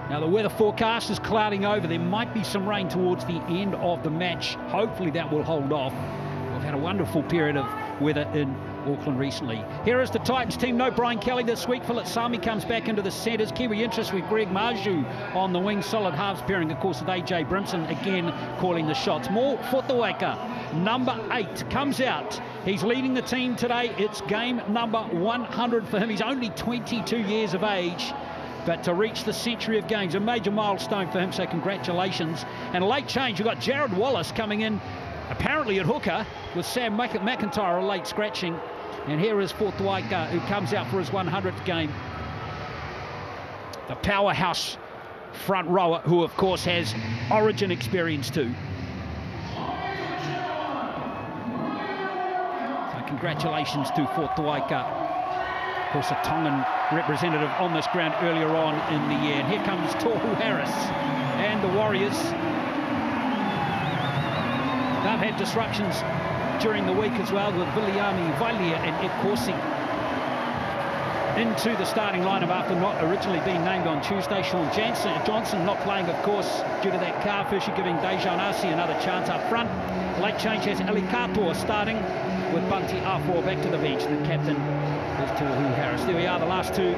Now the weather forecast is clouding over. There might be some rain towards the end of the match. Hopefully that will hold off. We've had a wonderful period of weather in Auckland recently. Here is the Titans team. No Brian Kelly this week. Philip Sami comes back into the centres. Kiwi interest with Greg Maju on the wing. Solid halves pairing, of course, with AJ Brimson again calling the shots. More Fotuaika, number 8, comes out. He's leading the team today. It's game number 100 for him. He's only 22 years of age. But to reach the century of games, a major milestone for him, so congratulations. And a late change, we've got Jared Wallace coming in, apparently at hooker, with Sam McIntyre a late scratching. And here is Fotuaika, who comes out for his 100th game. The powerhouse front rower, who of course has Origin experience too. So congratulations to Fotuaika. Of course, a Tongan representative on this ground earlier on in the year. And here comes Tohu Harris and the Warriors. They've had disruptions during the week as well, with Viliami Vailia and Ed Corsi into the starting lineup after not originally being named on Tuesday. Sean Johnson not playing, of course, due to that calf issue, giving Dejan Arce another chance up front. Late change has Ali Katoa starting, with Bunty Afro back to the bench. The captain is Tohu Harris. There we are, the last two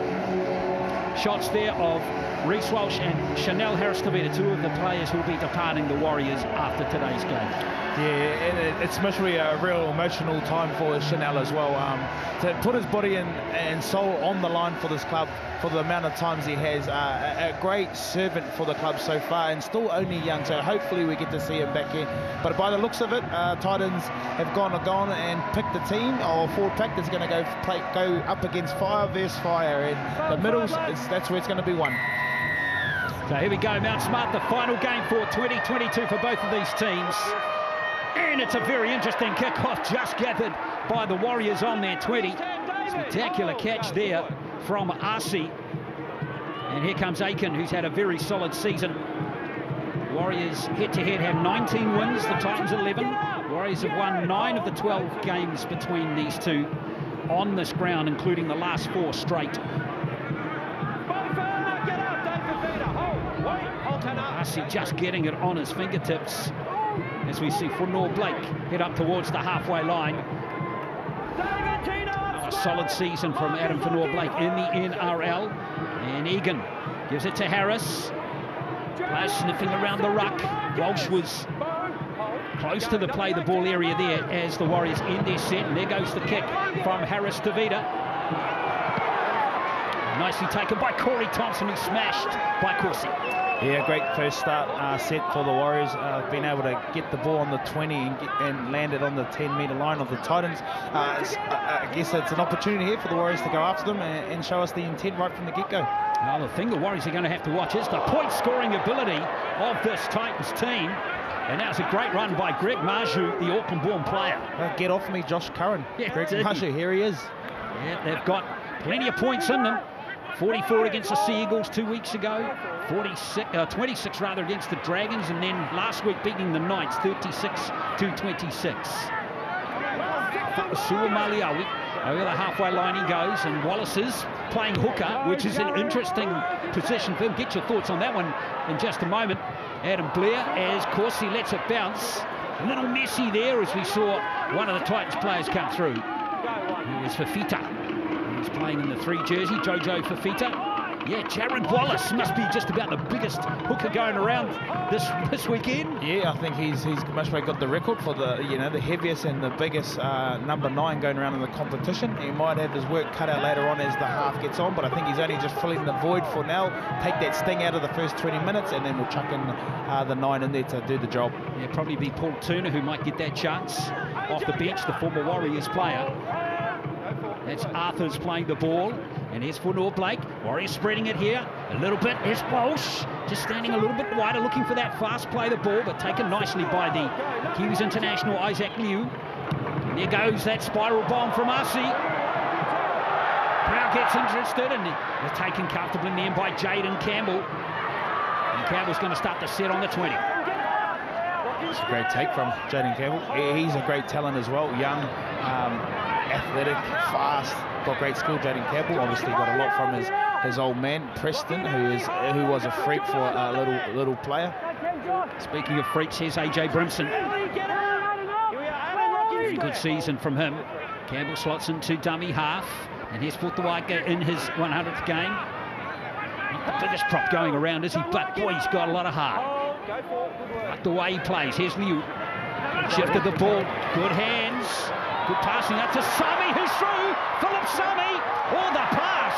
shots there of Reece Walsh and Chanel Harris-Tavita, two of the players who will be departing the Warriors after today's game. Yeah, it's must be a real emotional time for Chanel as well. To put his body and soul on the line for this club for the amount of times he has. A great servant for the club so far, and still only young, so hopefully we get to see him back here. But by the looks of it, Titans have gone and picked the team, or forward pack that's going to go up against fire versus fire, and the middles, that's where it's going to be won. So here we go, Mount Smart, the final game for 2022 for both of these teams. And it's a very interesting kickoff just gathered by the Warriors on their 20. Spectacular catch there from Arce. And here comes Aiken, who's had a very solid season. Warriors head-to-head have 19 wins, the Titans 11. Warriors have won 9 of the 12 games between these two on this ground, including the last 4 straight. Arce just getting it on his fingertips as we see Funor Blake head up towards the halfway line. A solid season from Adam Funor Blake in the NRL. And Egan gives it to Harris. Players sniffing around the ruck. Walsh was close to the play the ball area there as the Warriors end their set. And there goes the kick from Harris-Tavita. Nicely taken by Corey Thompson, who smashed by Corsi. Yeah, great first start set for the Warriors. Being able to get the ball on the 20 and land it on the 10-metre line of the Titans. I guess it's an opportunity here for the Warriors to go after them and show us the intent right from the get-go. Well, the thing the Warriors are going to have to watch is the point-scoring ability of this Titans team. And that was a great run by Greg Maju, the Auckland-born player. Get off me, Josh Curran. Yeah, Greg Maju, here he is. Yeah, they've got plenty of points in them. 44 against the Sea Eagles 2 weeks ago, 26 rather against the Dragons, and then last week beating the Knights 36-26. Sua Maliawi, over the halfway line he goes, and Wallace is playing hooker, which is an interesting position for him. Get your thoughts on that one in just a moment. Adam Blair, as Corsi lets it bounce. A little messy there as we saw one of the Titans players come through. It was Fafita. He's playing in the 3 jersey, Jojo Fafita. Yeah, Jared Wallace must be just about the biggest hooker going around this weekend. Yeah, I think he's much got the record for the the heaviest and the biggest number 9 going around in the competition. He might have his work cut out later on as the half gets on, but I think he's only just filling the void for now. Take that sting out of the first 20 minutes, and then we'll chuck in the 9 in there to do the job. Yeah, probably be Paul Turner who might get that chance off the bench, the former Warriors player. That's Arthur's playing the ball, and here's Funor Blake. Warriors spreading it here a little bit. Here's Walsh, just standing a little bit wider, looking for that fast play the ball, but taken nicely by the Kiwis international Isaac Liu. And there goes that spiral bomb from Arce. Crowd gets interested, and they're taken comfortably in by Jaden Campbell. And Campbell's going to start the set on the 20. It's a great take from Jaden Campbell. He's a great talent as well, young, athletic, fast, got great skill. Jaden Campbell obviously got a lot from his old man Preston, who was a freak for a little player. Speaking of freaks, here's AJ Brimson. Very good season from him. Campbell slots into dummy half, and here's Putuaika in his 100th game. Not the biggest prop going around, is he? But boy, he's got a lot of heart. Like the way he plays. Here's Liu. Shifted the ball. Good hands. Good passing out to Sami, who's through. Philip Sami. Oh, the pass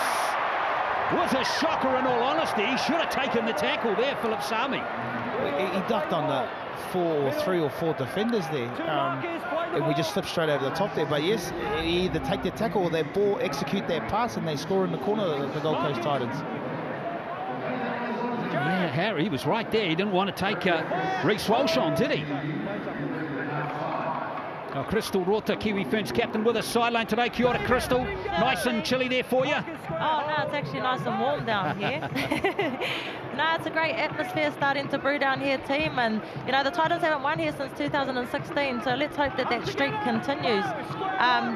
was a shocker in all honesty. He should have taken the tackle there, Philip Sami. He ducked on the 3 or 4 defenders there. And we just slipped straight over the top there. But yes, he either take the tackle or their ball, execute their pass, and they score in the corner of the Gold Coast Titans. Yeah, Harry was right there. He didn't want to take Reece Walsh on, did he? Oh, Crystal Rota, Kiwi Ferns captain, with us sideline today. Kia ora, Crystal. Nice and chilly there for you? Oh, no, it's actually nice and warm down here. No, it's a great atmosphere starting to brew down here, team. And, you know, the Titans haven't won here since 2016, so let's hope that that streak continues.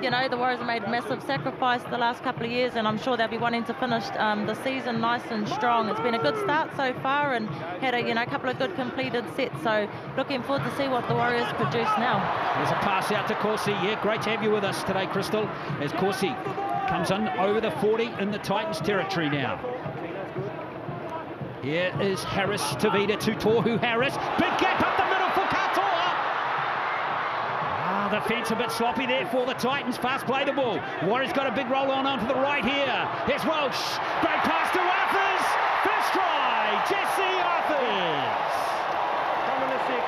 You know, the Warriors have made a massive sacrifice the last couple of years, and I'm sure they'll be wanting to finish the season nice and strong. It's been a good start so far and had a, couple of good completed sets. So looking forward to see what the Warriors produce now. There's a pass out to Corsi. Yeah, great to have you with us today, Crystal. As Corsi comes in over the 40 in the Titans territory now. Here is Harris to Vida to Tohu Harris. Big gap up the middle for Katoa. The fence a bit sloppy there for the Titans. Fast play the ball. Warriors got a big roll on to the right here. Here's Welsh. Great pass to Arthurs. First try, Jesse Arthurs. Coming to 6.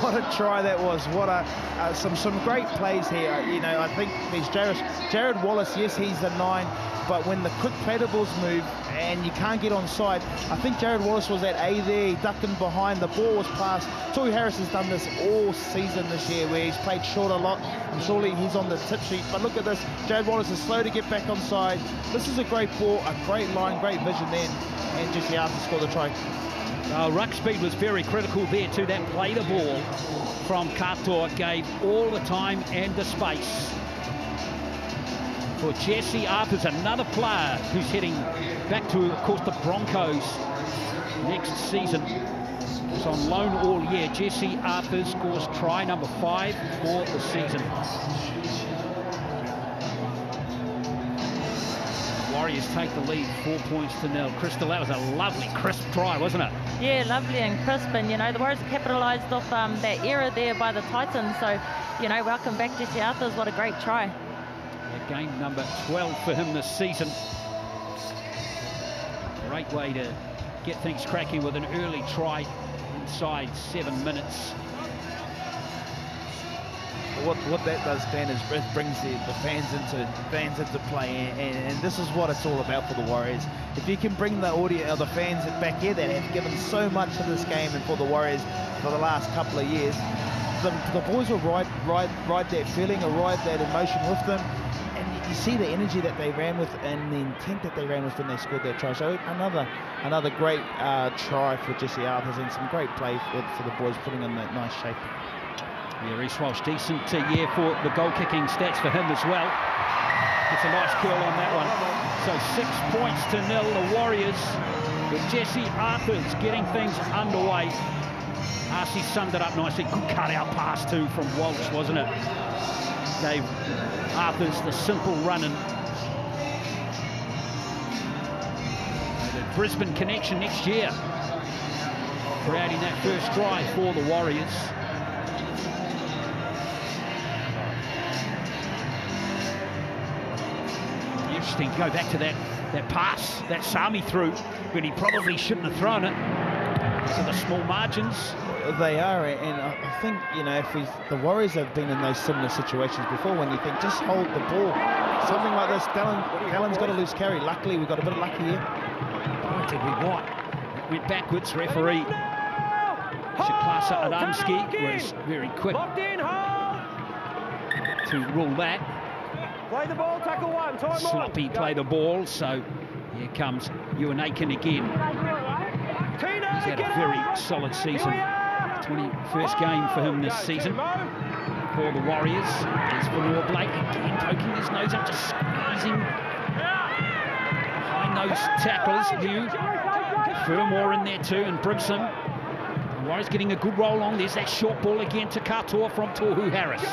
What a try that was. What a some great plays here. I think there's Jared Wallace. Yes, he's the 9, but when the quick play the balls move and you can't get onside, I think Jared Wallace was at A there. He ducked in behind. The ball was passed. Tohu Harris has done this all season this year, where he's played short a lot, and surely he's on the tip sheet. But look at this. Jared Wallace is slow to get back onside. This is a great ball, a great line, great vision then, and Jesse Arthur scored the try. Ruck speed was very critical there too. That play the ball from Katoa gave all the time and the space for Jesse Arthurs, another player who's heading back to, of course, the Broncos next season. He's on loan all year. Jesse Arthurs scores try number 5 for the season. Warriors take the lead 4-0. Crystal, that was a lovely, crisp try, wasn't it? Yeah, lovely and crisp. And, the Warriors capitalised off that error there by the Titans. So, welcome back, Jesse Arthurs. What a great try. Yeah, game number 12 for him this season. Great way to get things cracking with an early try inside 7 minutes. What that does, Dan, is it brings the fans into play, and this is what it's all about for the Warriors. If you can bring the audience, or the fans back here that have given so much to this game and for the Warriors for the last couple of years, the boys will ride that feeling or ride that emotion with them, and you see the energy that they ran with and the intent that they ran with when they scored their try. So another great try for Jesse Arthurs, and some great play for the boys, putting in that nice shape. Yeah, Reece Walsh, decent year for the goal-kicking stats for him as well. It's a nice curl on that one. So 6-0. The Warriors, with Jesse Arthurs getting things underway. Arcee summed it up nicely. Good cut-out pass too from Walsh, wasn't it? Gave Arthurs the simple running. The Brisbane connection next year, creating that first try for the Warriors. Interesting to go back to that pass that Sami threw, but he probably shouldn't have thrown it. So the small margins. They are, and I think, if the Warriors have been in those similar situations before, when you think, just hold the ball. Something like this, Callan's got a loose carry. Luckily, we've got a bit of luck here. Oh, did we what? It went backwards. Referee Shiklasa Adamski was very quick to rule that. Play the ball, tackle 1, time sloppy on. Play the ball, so here comes Ewan Aiken again. He's had a very solid season. 21st game for him this season for the Warriors. There's Vanor Blake again poking his nose up, just squeezing high nose tacklers. Furmore in there too, and Bribson. The Warriors getting a good roll on. There's that short ball again to Katoa from Tohu Harris.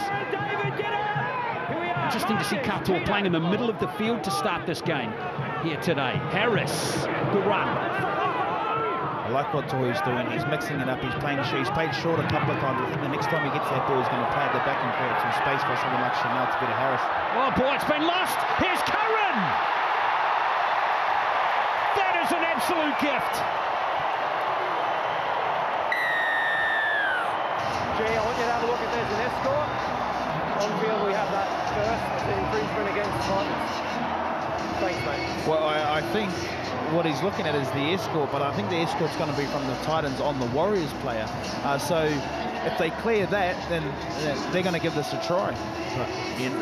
Interesting to see Katoa playing in the middle of the field to start this game here today. Harris, good run. I like what Tohu's doing. He's mixing it up. He's playing short. He's played short a couple of times. I think the next time he gets that ball, he's going to play at the back and create some space for someone like Chanel to get to Harris. Oh boy, it's been lost. Here's Curran. That is an absolute gift. Jay, I want you to have a look at this. An escort. On field, we have that first. The infringement against the Titans. Thanks, mate. Well, I think what he's looking at is the escort, but I think the escort's going to be from the Titans on the Warriors player. So if they clear that, then they're going to give this a try. But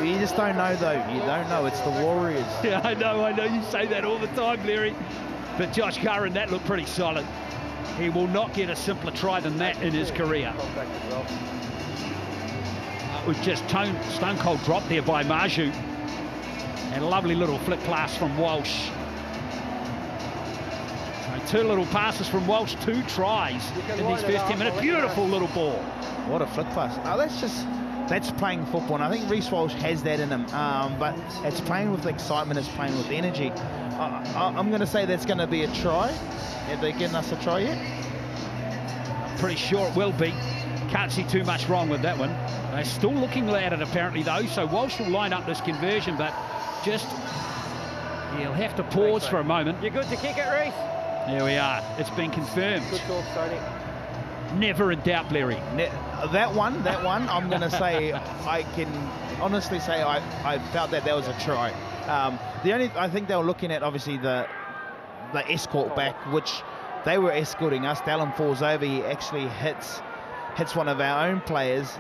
you just don't know, though. You don't know. It's the Warriors. Yeah, I know. You say that all the time, Larry. But Josh Curran, that looked pretty solid. He will not get a simpler try than that in his career. With just stone cold drop there by Maju. And a lovely little flick pass from Walsh. So 2 little passes from Walsh, 2 tries in these first 10 minutes. Beautiful little ball. What a flick pass. Oh, that's playing football. And I think Reece Walsh has that in him. But it's playing with excitement, it's playing with energy. I'm going to say that's going to be a try. Have they given us a try yet? Pretty sure it will be. Can't see too much wrong with that one. They're still looking at it apparently though, so Walsh will line up this conversion, but just he'll have to pause for a moment. You're good to kick it, Reece. There we are. It's been confirmed. Good talk, Tony. Never in doubt, Larry. That one, I'm going to say, I can honestly say I felt that was a try. I think they were looking at obviously the escort back, which they were escorting us. Dallin falls over, he actually hits one of our own players,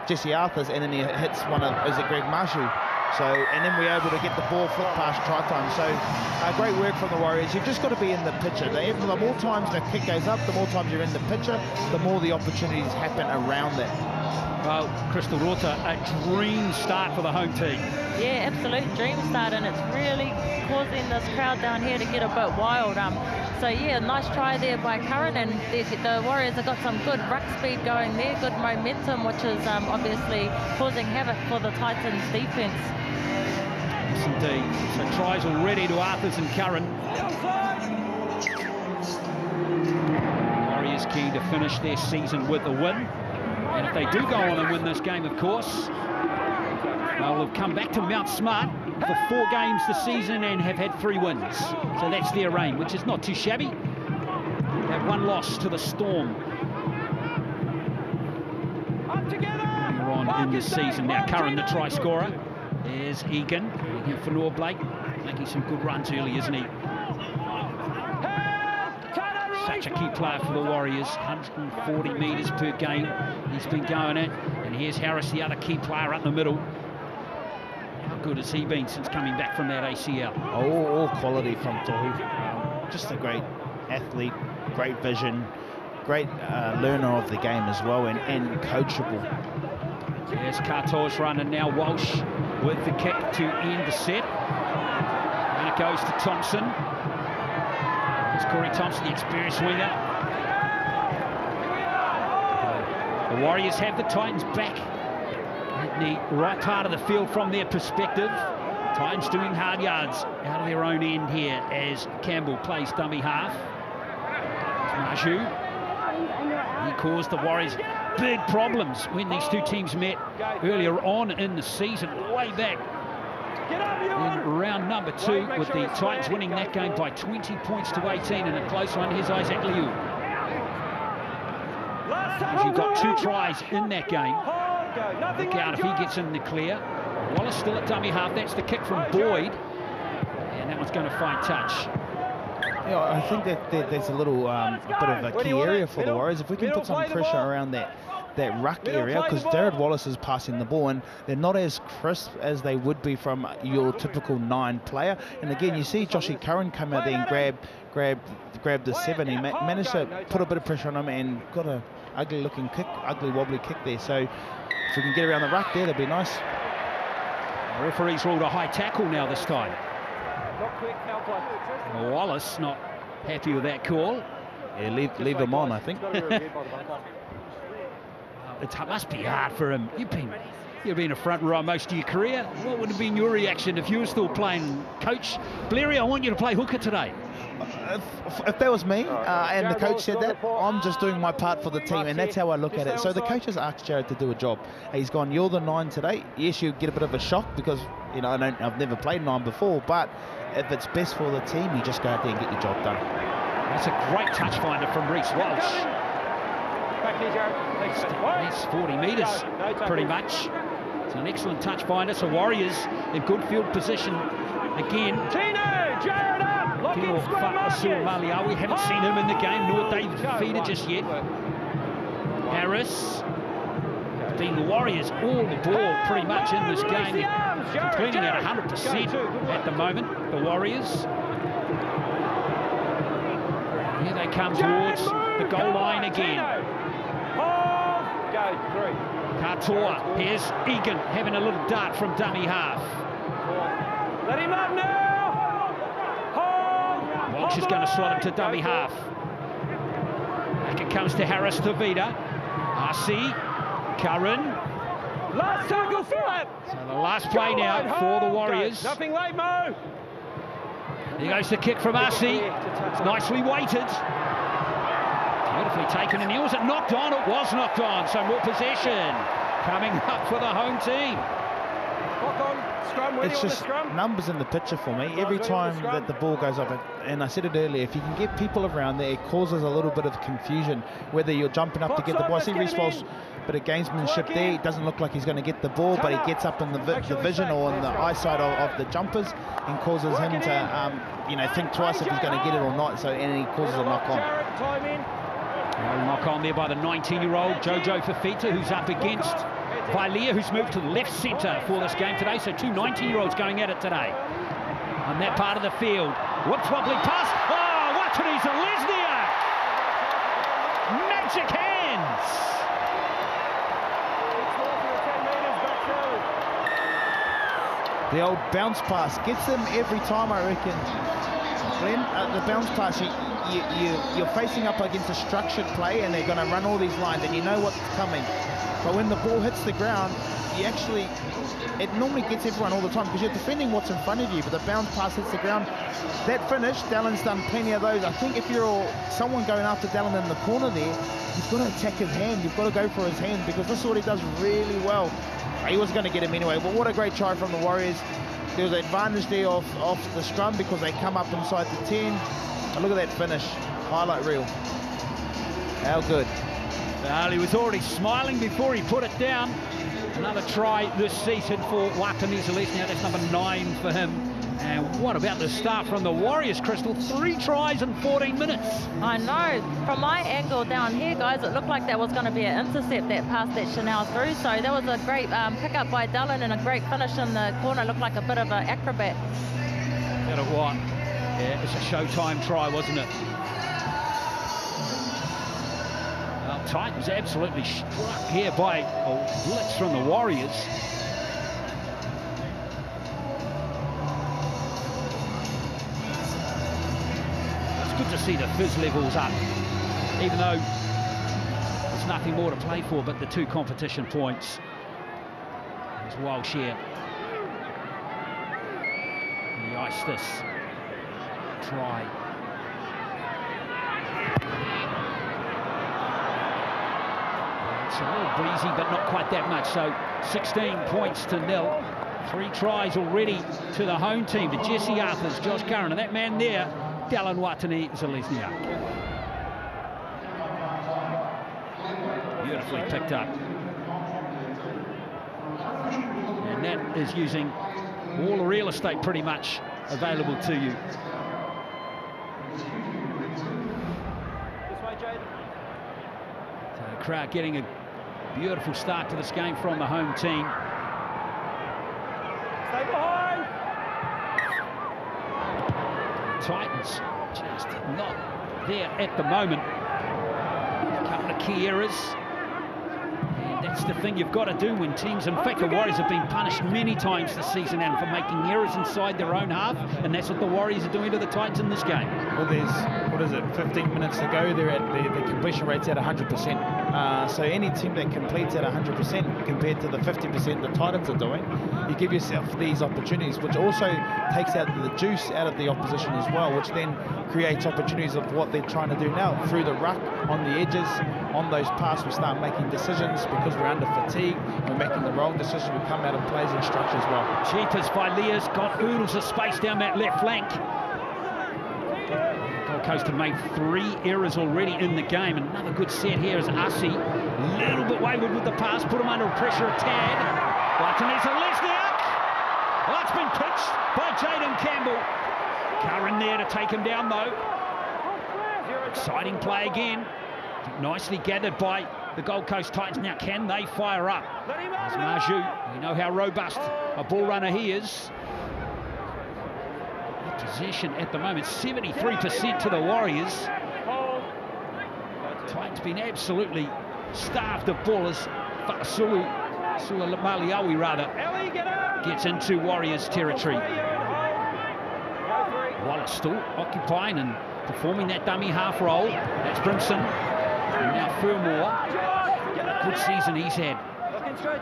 Jesse Arthurs, and then he hits one of, is it Greg Marshu? So, and then we're able to get the ball flick past try time. So, great work from the Warriors. You've just got to be in the picture. The more times the kick goes up, the more times you're in the picture, the more the opportunities happen around that. Well, Crystal Rota, a dream start for the home team. Yeah, absolute dream start, and it's really causing this crowd down here to get a bit wild. So yeah, nice try there by Curran, and the Warriors have got some good ruck speed going there, good momentum, which is obviously causing havoc for the Titans defence. Yes, indeed. So tries already to Arthurs and Curran. Warriors keen to finish their season with a win. And if they do go on and win this game, of course, they'll have come back to Mount Smart for 4 games this season and have had 3 wins. So that's their reign, which is not too shabby. They have 1 loss to the Storm. We're on in this season now. Curran, the try scorer. There's Egan for Noah Blake, making some good runs early, isn't he? Such a key player for the Warriors, 140 metres per game he's been going at. And here's Harris, the other key player up the middle. How good has he been since coming back from that ACL? All quality from Tohu. Just a great athlete, great vision, great learner of the game as well, and coachable. There's Katoa's run, and now Walsh with the kick to end the set. And it goes to Thompson. It's Corey Thompson, the experienced winger. The Warriors have the Titans back at the right part of the field from their perspective. Titans doing hard yards out of their own end here as Campbell plays dummy half. Maju. He caused the Warriors big problems when these two teams met earlier on in the season, way back in round number 2, with the Titans winning that game by 20 points to 18 in a close one. Here's Isaac Liu. He got 2 tries in that game. Look out if he gets in the clear. Wallace still at dummy half. That's the kick from Boyd, and that one's going to find touch. Yeah, I think that there's a little bit of a key area for the Warriors. If we can put some pressure around that ruck area, because Jared Wallace is passing the ball and they're not as crisp as they would be from your typical 9 player. And again, you see Joshy Curran come out there and grab the 7. He managed to put a bit of pressure on him and got a ugly looking kick, ugly wobbly kick there. So if we can get around the ruck there, that'd be nice. The referee's ruled a high tackle now this time. Not quick, foul play. Wallace not happy with that call. Yeah, leave them on, I think. It must be hard for him. You've been a front row most of your career. What would have been your reaction if you were still playing? Coach Blairy, I want you to play hooker today. If that was me and the coach said that, I'm just doing my part for the team, and that's how I look at it. So the coach has asked Jared to do a job. He's gone, you're the 9 today. Yes, you get a bit of a shock because, you know, I've never played 9 before, but if it's best for the team, you just go out there and get your job done. That's a great touch finder from Reece Walsh. That's 40 metres, pretty much. It's an excellent touch finder. So Warriors in good field position again. Tino, Jared up! Locking square markers. We haven't seen him in the game, nor David Fafita just yet. Harris. Been the Warriors all the ball pretty much in this game. Completing at 100% at the moment, the Warriors. Here they come towards the goal line again. Go, 3. Katoa, here's Egan having a little dart from dummy half. Let him up now! Walsh is going to slot him to dummy half. Back it comes to Harris to Vida. RC, Curran. Last tackle, Philip! So the last play now for the Warriors. Nothing late, Mo! Here goes the kick from RC. It's nicely weighted. Beautifully taken, and was it knocked on? It was knocked on, so more possession coming up for the home team. It's just numbers in the picture for me. Every time that the ball goes up, and I said it earlier, if you can get people around there, it causes a little bit of confusion, whether you're jumping up to get the ball. I see Reece Walsh, but a gamesmanship there. It doesn't look like he's going to get the ball, but he gets up in the vision or in the eyesight of the jumpers and causes him to you know, think twice if he's going to get it or not, so, and he causes a knock-on. Knock on there by the 19-year-old Jojo Fafita, who's up against Vilea, who's moved to the left centre for this game today. So 2 19-year-olds going at it today on that part of the field. Whoops, wobbly pass. Oh, Watani's a Lesniak! Magic hands! The old bounce pass gets them every time, I reckon. Glenn, the bounce pass, you're facing up against a structured play and they're going to run all these lines and you know what's coming. But when the ball hits the ground, it normally gets everyone all the time because you're defending what's in front of you, but the bounce pass hits the ground. That finish, Dallon's done plenty of those. I think if you're someone going after Dallon in the corner there, you've got to attack his hand. You've got to go for his hand because this is what he does really well. He was going to get him anyway, but what a great try from the Warriors. There was an advantage there off the scrum because they come up inside the 10. And look at that finish, highlight reel. How good. Well, he was already smiling before he put it down. Another try this season for Watani Zelesnia. That's number 9 for him. And what about the start from the Warriors, Crystal? 3 tries in 14 minutes. I know. From my angle down here, guys, it looked like that was going to be an intercept that passed that Chanel through. So that was a great pick-up by Dallon and a great finish in the corner. Looked like a bit of an acrobat. Tell it what. Yeah, it's a Showtime try, wasn't it? Well, Titans absolutely struck here by a blitz from the Warriors. Good to see the fizz levels up, even though there's nothing more to play for but the 2 competition points. There's Walsh here. And he iced this try. It's a little breezy, but not quite that much. So 16 points to 0. 3 tries already to the home team, to Jesse Arthurs, Josh Curran, and that man there, Dallon Watani Zelesnia. Beautifully picked up. And that is using all the real estate pretty much available to you. So the crowd getting a beautiful start to this game from the home team. Stay behind! Titans just not there at the moment. couple of key errors. And that's the thing you've got to do when teams, in fact the Warriors have been punished many times this season, Adam, for making errors inside their own half, and that's what the Warriors are doing to the Titans in this game. Well, there's, what is it, 15 minutes to go, they're at the completion rate's at 100%. So any team that completes at 100% compared to the 50% the Titans are doing, you give yourself these opportunities, which also takes out the juice out of the opposition as well, which then creates opportunities of what they're trying to do now. Through the ruck, on the edges, on those passes, we start making decisions because we're under fatigue, we're making the wrong decision, we come out of plays and structure as well. Jeepers by Leah's got oodles of space down that left flank. Gold Coast have made 3 errors already in the game. Another good set here is Asi. A little bit wayward with the pass, put him under pressure a tad. Watanesa Lesniak. Well, it's been pitched by Jaden Campbell. Curran there to take him down though. Exciting play again. Nicely gathered by the Gold Coast Titans. Now can they fire up? There's Marju. You know how robust a ball runner he is. Possession at the moment, 73% to the Warriors. Titans been absolutely starved of ballers. Maliawi rather gets into Warriors territory. Wallace still occupying and performing that dummy half roll. That's Brimson. And now Fermor. Good season he's had.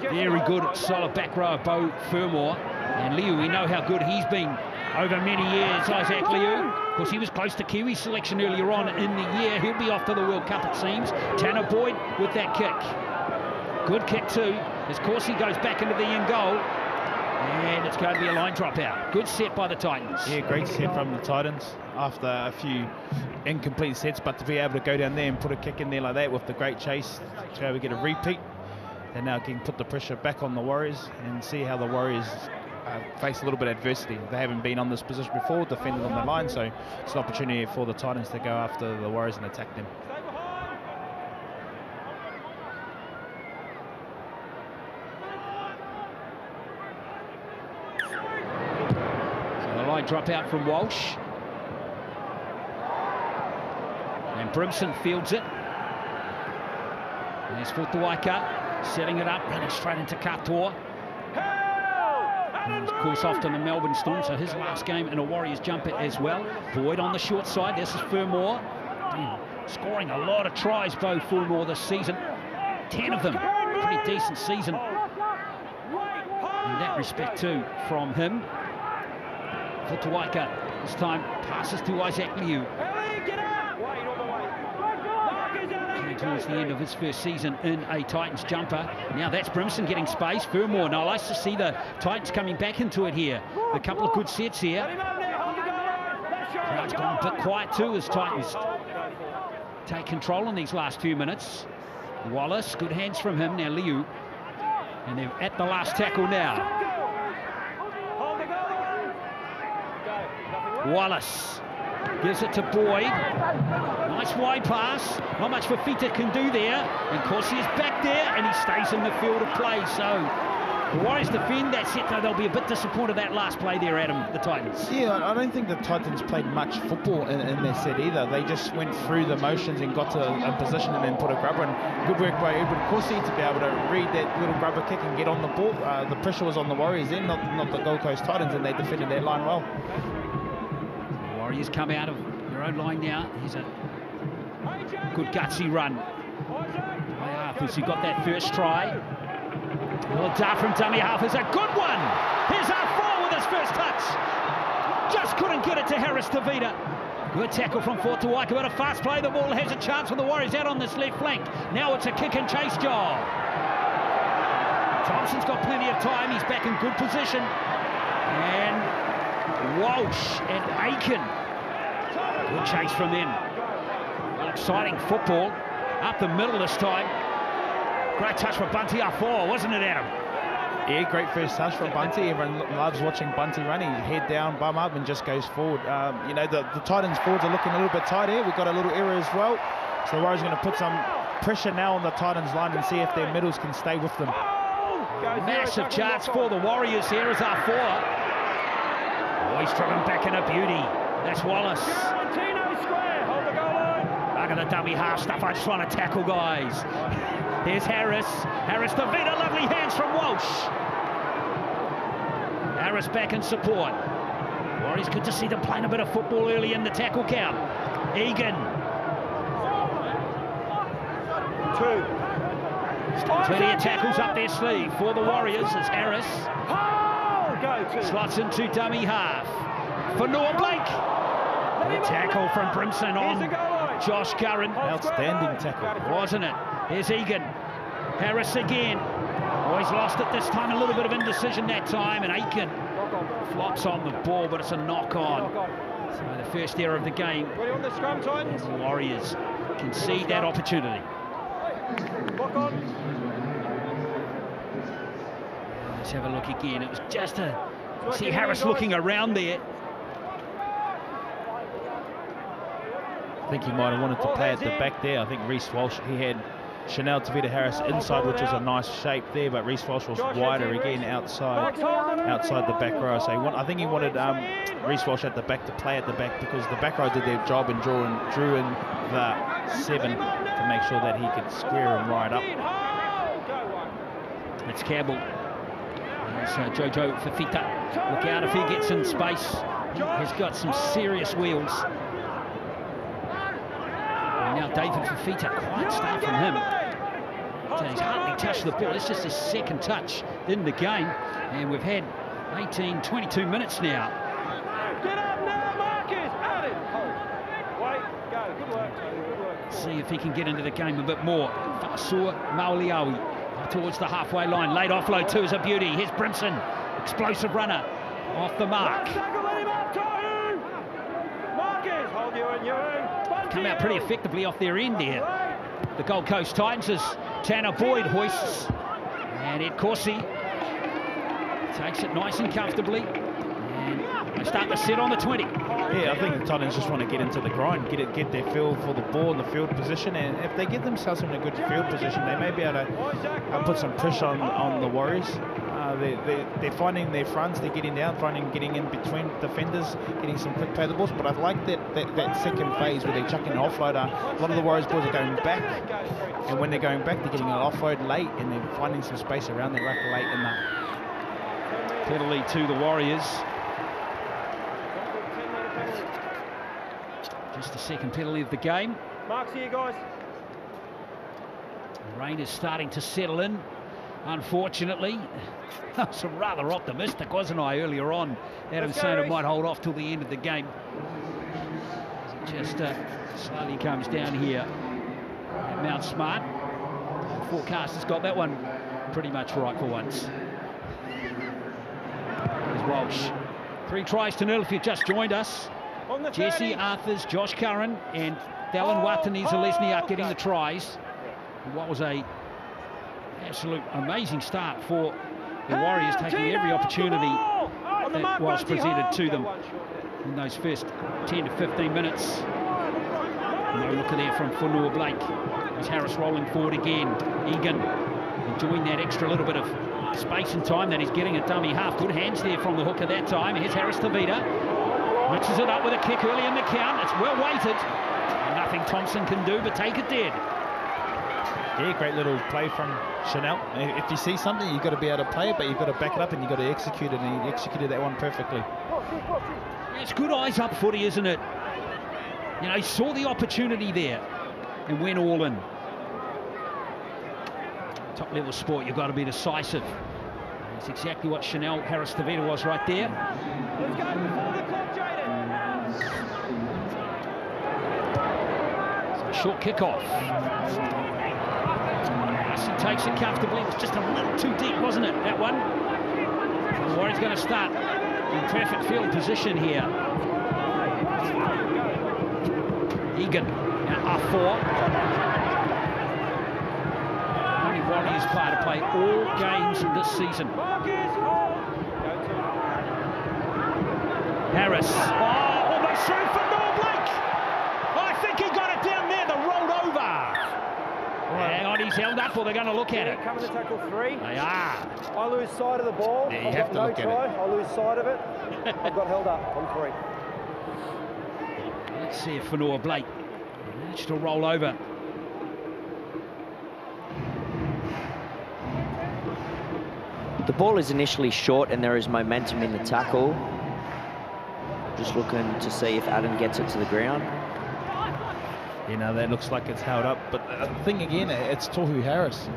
Very good, solid back row of Bo Fermor. And Liu, we know how good he's been over many years, Isaac Liu. Of course, he was close to Kiwi selection earlier on in the year. He'll be off to the World Cup, it seems. Tanner Boyd with that kick. Good kick too, as Corsi goes back into the end goal. And it's going to be a line drop out. Good set by the Titans. Yeah, great set from the Titans after a few incomplete sets, but to be able to go down there and put a kick in there like that with the great chase, to be able to get a repeat, and now can put the pressure back on the Warriors and see how the Warriors face a little bit of adversity. They haven't been on this position before, defended on the line, so it's an opportunity for the Titans to go after the Warriors and attack them. So the line drop out from Walsh. And Brimson fields it. And there's Futuaika setting it up, running straight into Katoa. Of course, off to the Melbourne Storm, so his last game in a Warriors jumper as well. Boyd on the short side. This is Fermor. Scoring a lot of tries, Bo Fermor, this season. 10 of them. Pretty decent season in that respect too from him. Futuaika this time passes to Isaac Liu. Coming towards the end of his first season in a Titans jumper. Now that's Brimson getting space. Fermor. Now nice to see the Titans coming back into it here. A couple of good sets here. Crowd's gone a bit quiet too as Titans take control in these last few minutes. Wallace, good hands from him. Now Liu. And they're at the last tackle now. Wallace gives it to Boyd. Nice wide pass. Not much Fafita can do there. And Corsi is back there and he stays in the field of play. So the Warriors defend that set, though they'll be a bit disappointed that last play there, Adam, the Titans. Yeah, I don't think the Titans played much football in their set either. They just went through the motions and got to a position and then put a grubber in. Good work by Edward Corsi to be able to read that little grubber kick and get on the ball. The pressure was on the Warriors then, not the Gold Coast Titans, and they defended that line well. The Warriors come out of their own line now. Here's a good gutsy run by Arthurs, who got that first try. Well, dart from dummy half is a good one. Here's R4 with his first touch. Just couldn't get it to Harris Tavita. Good tackle from Futuaika, but a fast play. The ball has a chance for the Warriors out on this left flank. Now it's a kick and chase job. Thompson's got plenty of time. He's back in good position. And Walsh and Aiken. Good chase from them. Well, exciting football. Up the middle this time. Great touch for Bunty R4, wasn't it, Adam? Yeah, great first touch from Bunty. Everyone loves watching Bunty running. Head down, bum up, and just goes forward. You know, the Titans forwards are looking a little bit tight here. We've got a little error as well. So the Warriors are going to put some pressure now on the Titans line and see if their middles can stay with them. Massive chance for the Warriors here as R4. Oh, he's driven back in a beauty. That's Wallace. Look at the dummy half stuff. I just want to tackle, guys. Here's Harris. Harris to Vida. Lovely hands from Walsh. Harris back in support. Warriors, good to see them playing a bit of football early in the tackle count. Egan. 2. Plenty of tackles up their sleeve for the Warriors as Harris slots into dummy half. For Noah Blake. The tackle from Brimson on Josh Curran. Outstanding tackle. Wasn't it? Here's Egan. Harris again. Always lost it this time. A little bit of indecision that time. And Aiken flops on the ball, but it's a knock-on. So the first error of the game. Ready on the scrum, Titans? The Warriors concede that opportunity. Lock on. Let's have a look again. It was just a... See Harris looking around there. I think he might have wanted to play at the back there. I think Reece Walsh, he had Chanel Tavita Harris inside, which was a nice shape there, but Reece Walsh was wider again outside the back row. So I think he wanted Reece Walsh at the back to play at the back, because the back row did their job and drew in the 7 to make sure that he could square him right up. It's Campbell. It's Jojo Fafita. Look out if he gets in space. He's got some serious wheels. Now David Fafita, quiet start from him. He's hardly touched the ball. It's just his second touch in the game. And we've had 18, 22 minutes now. Get up now, Marcus! Out it! Wait, go. Good work, Tony. Good work. See if he can get into the game a bit more. Fasua Mauliawi towards the halfway line. Late offload too is a beauty. Here's Brimson. Explosive runner. Off the mark. Marcus, hold you in your own. Come out pretty effectively off their end here. The Gold Coast Titans as Tanner Boyd hoists. And Ed Corsi takes it nice and comfortably. And they start to sit on the 20. Yeah, I think the Titans just want to get into the grind, get their feel for the ball and the field position. And if they get themselves in a good field position, they may be able to put some pressure on the Warriors. They're finding their fronts, they're getting down, getting in between defenders, getting some quick play the balls. But I like that second phase where they're chucking an offloader. A lot of the Warriors boys are going back, and when they're going back, they're getting an offload late, and they're finding some space around the ruck late in the penalty to the Warriors. Just the second penalty of the game. Marks here, guys. The rain is starting to settle in. Unfortunately, I was rather optimistic, wasn't I, earlier on? Adam saying it might hold off till the end of the game. It just slowly comes down here at Mount Smart. The forecaster's got that one pretty much right for once. There's Walsh. 3 tries to 0 if you've just joined us. Jesse Arthurs, Josh Curran and Dallin Watani-Zalesniak getting the tries. What was a absolute amazing start for the Warriors, taking every opportunity that was presented to them in those first 10 to 15 minutes. No looker there from Funua Blake. There's Harris rolling forward again. Egan enjoying that extra little bit of space and time that he's getting at dummy half. Good hands there from the hooker that time. Here's Harris Tavita. Mixes it up with a kick early in the count. It's well weighted. Nothing Thompson can do but take it dead. Yeah, great little play from Chanel. If you see something, you've got to be able to play it, but you've got to back it up and you've got to execute it, and he executed that one perfectly. It's good eyes up footy, isn't it? You know, he saw the opportunity there and went all in. Top level sport, you've got to be decisive. That's exactly what Chanel Harris Tavita was right there. Let's go before the clock, Jaden. So a short kickoff. He takes it comfortably. It was just a little too deep, wasn't it, that one? The Warriors going to start in perfect field position here. Egan, now R4. Only Warriors player to play all games this season. Harris. Oh, almost through for Noah Blake. I think he got it down there, the rolled over. Hang on, he's held up, or they're going to look at it. Coming to tackle 3. They are. I lose sight of the ball. Yeah, you I've have got to look no try. at it. I lose sight of it. I've got held up on 3. Let's see if Funua Blake match to roll over. The ball is initially short and there is momentum in the tackle. Just looking to see if Adam gets it to the ground. You know, that looks like it's held up. But the thing again, it's Tohu Harris.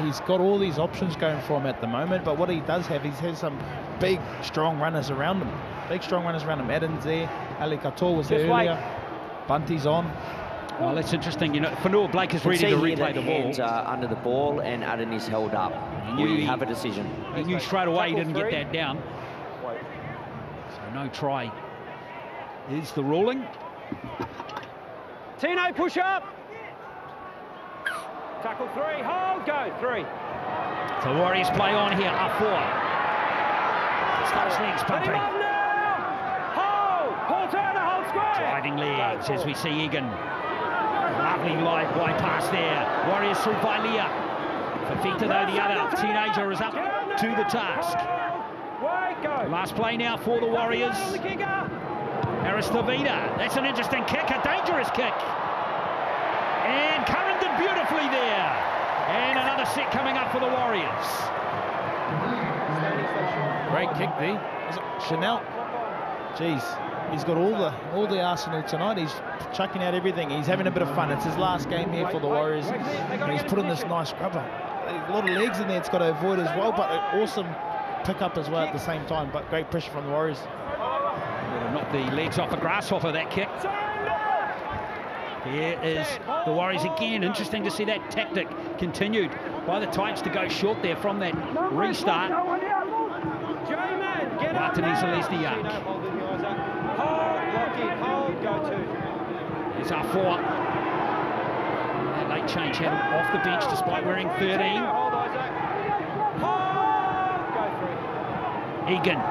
He's got all these options going for him at the moment, but what he does have, he has some big, strong runners around him. Big, strong runners around him. Adam's there. Ali Katoa was there earlier. Bunty's on. Well, that's interesting. You know, Fanua Blake is ready to replay the ball. Hands are under the ball and Adam is held up. We have a decision. He knew straight away he didn't get that down. So no try. Here's the ruling. Tino, push up. Tackle 3, hold, go, 3. So Warriors play on here, up 4. Starts legs pumping. Hold, Paul Turner, hold square. Driving legs as we see Egan. Lovely live wide pass there. Warriors through Vailia. Fafita though, the other teenager is up to the task. Last play now for the Warriors. Harris Tavita, that's an interesting kick, a dangerous kick. And Curran did beautifully there. And another set coming up for the Warriors. Great kick there. Is it Chanel? Jeez, he's got all the arsenal tonight. He's chucking out everything. He's having a bit of fun. It's his last game here for the Warriors. And he's put in this nice scrubber. A lot of legs in there it's got to avoid as well, but an awesome pick up as well at the same time. But great pressure from the Warriors. Knock the legs off a grasshopper, that kick. Here is the Warriors again. Interesting to see that tactic continued by the Titans to go short there from that restart. Martin Zelesniak. There's our 4. That late change had him off the bench despite wearing 13. Egan.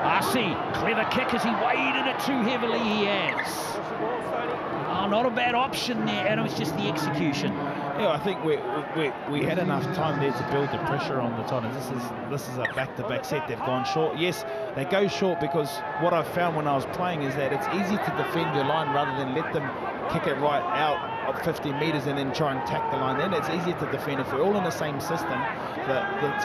RC, clever kick as he weighted it too heavily, he has. Oh, not a bad option there, Adam, it's just the execution. Yeah, I think we had enough time there to build the pressure on the Titans. This is a back-to-back set. They've gone short. Yes, they go short because what I found when I was playing is that it's easy to defend your line rather than let them kick it right out of 50 metres and then try and tack the line. Then it's easier to defend. If we're all in the same system, the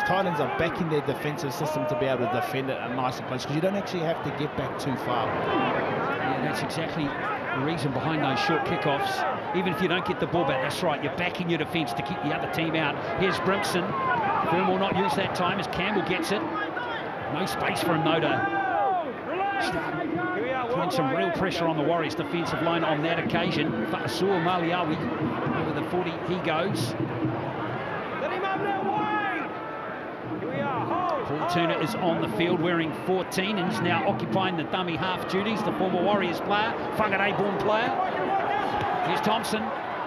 Titans are backing their defensive system to be able to defend it a nicer place because you don't actually have to get back too far. Yeah, that's exactly the reason behind those short kickoffs. Even if you don't get the ball back, that's right, you're backing your defence to keep the other team out. Here's Brimson. Firm will not use that time as Campbell gets it. No space for him though to putting some real pressure on the Warriors defensive line on that occasion. Fa'asua Maliawi over the 40, he goes. Paul Turner is on the field wearing 14 and is now occupying the dummy half duties, the former Warriors player, Whangarei-born player. Here's Thompson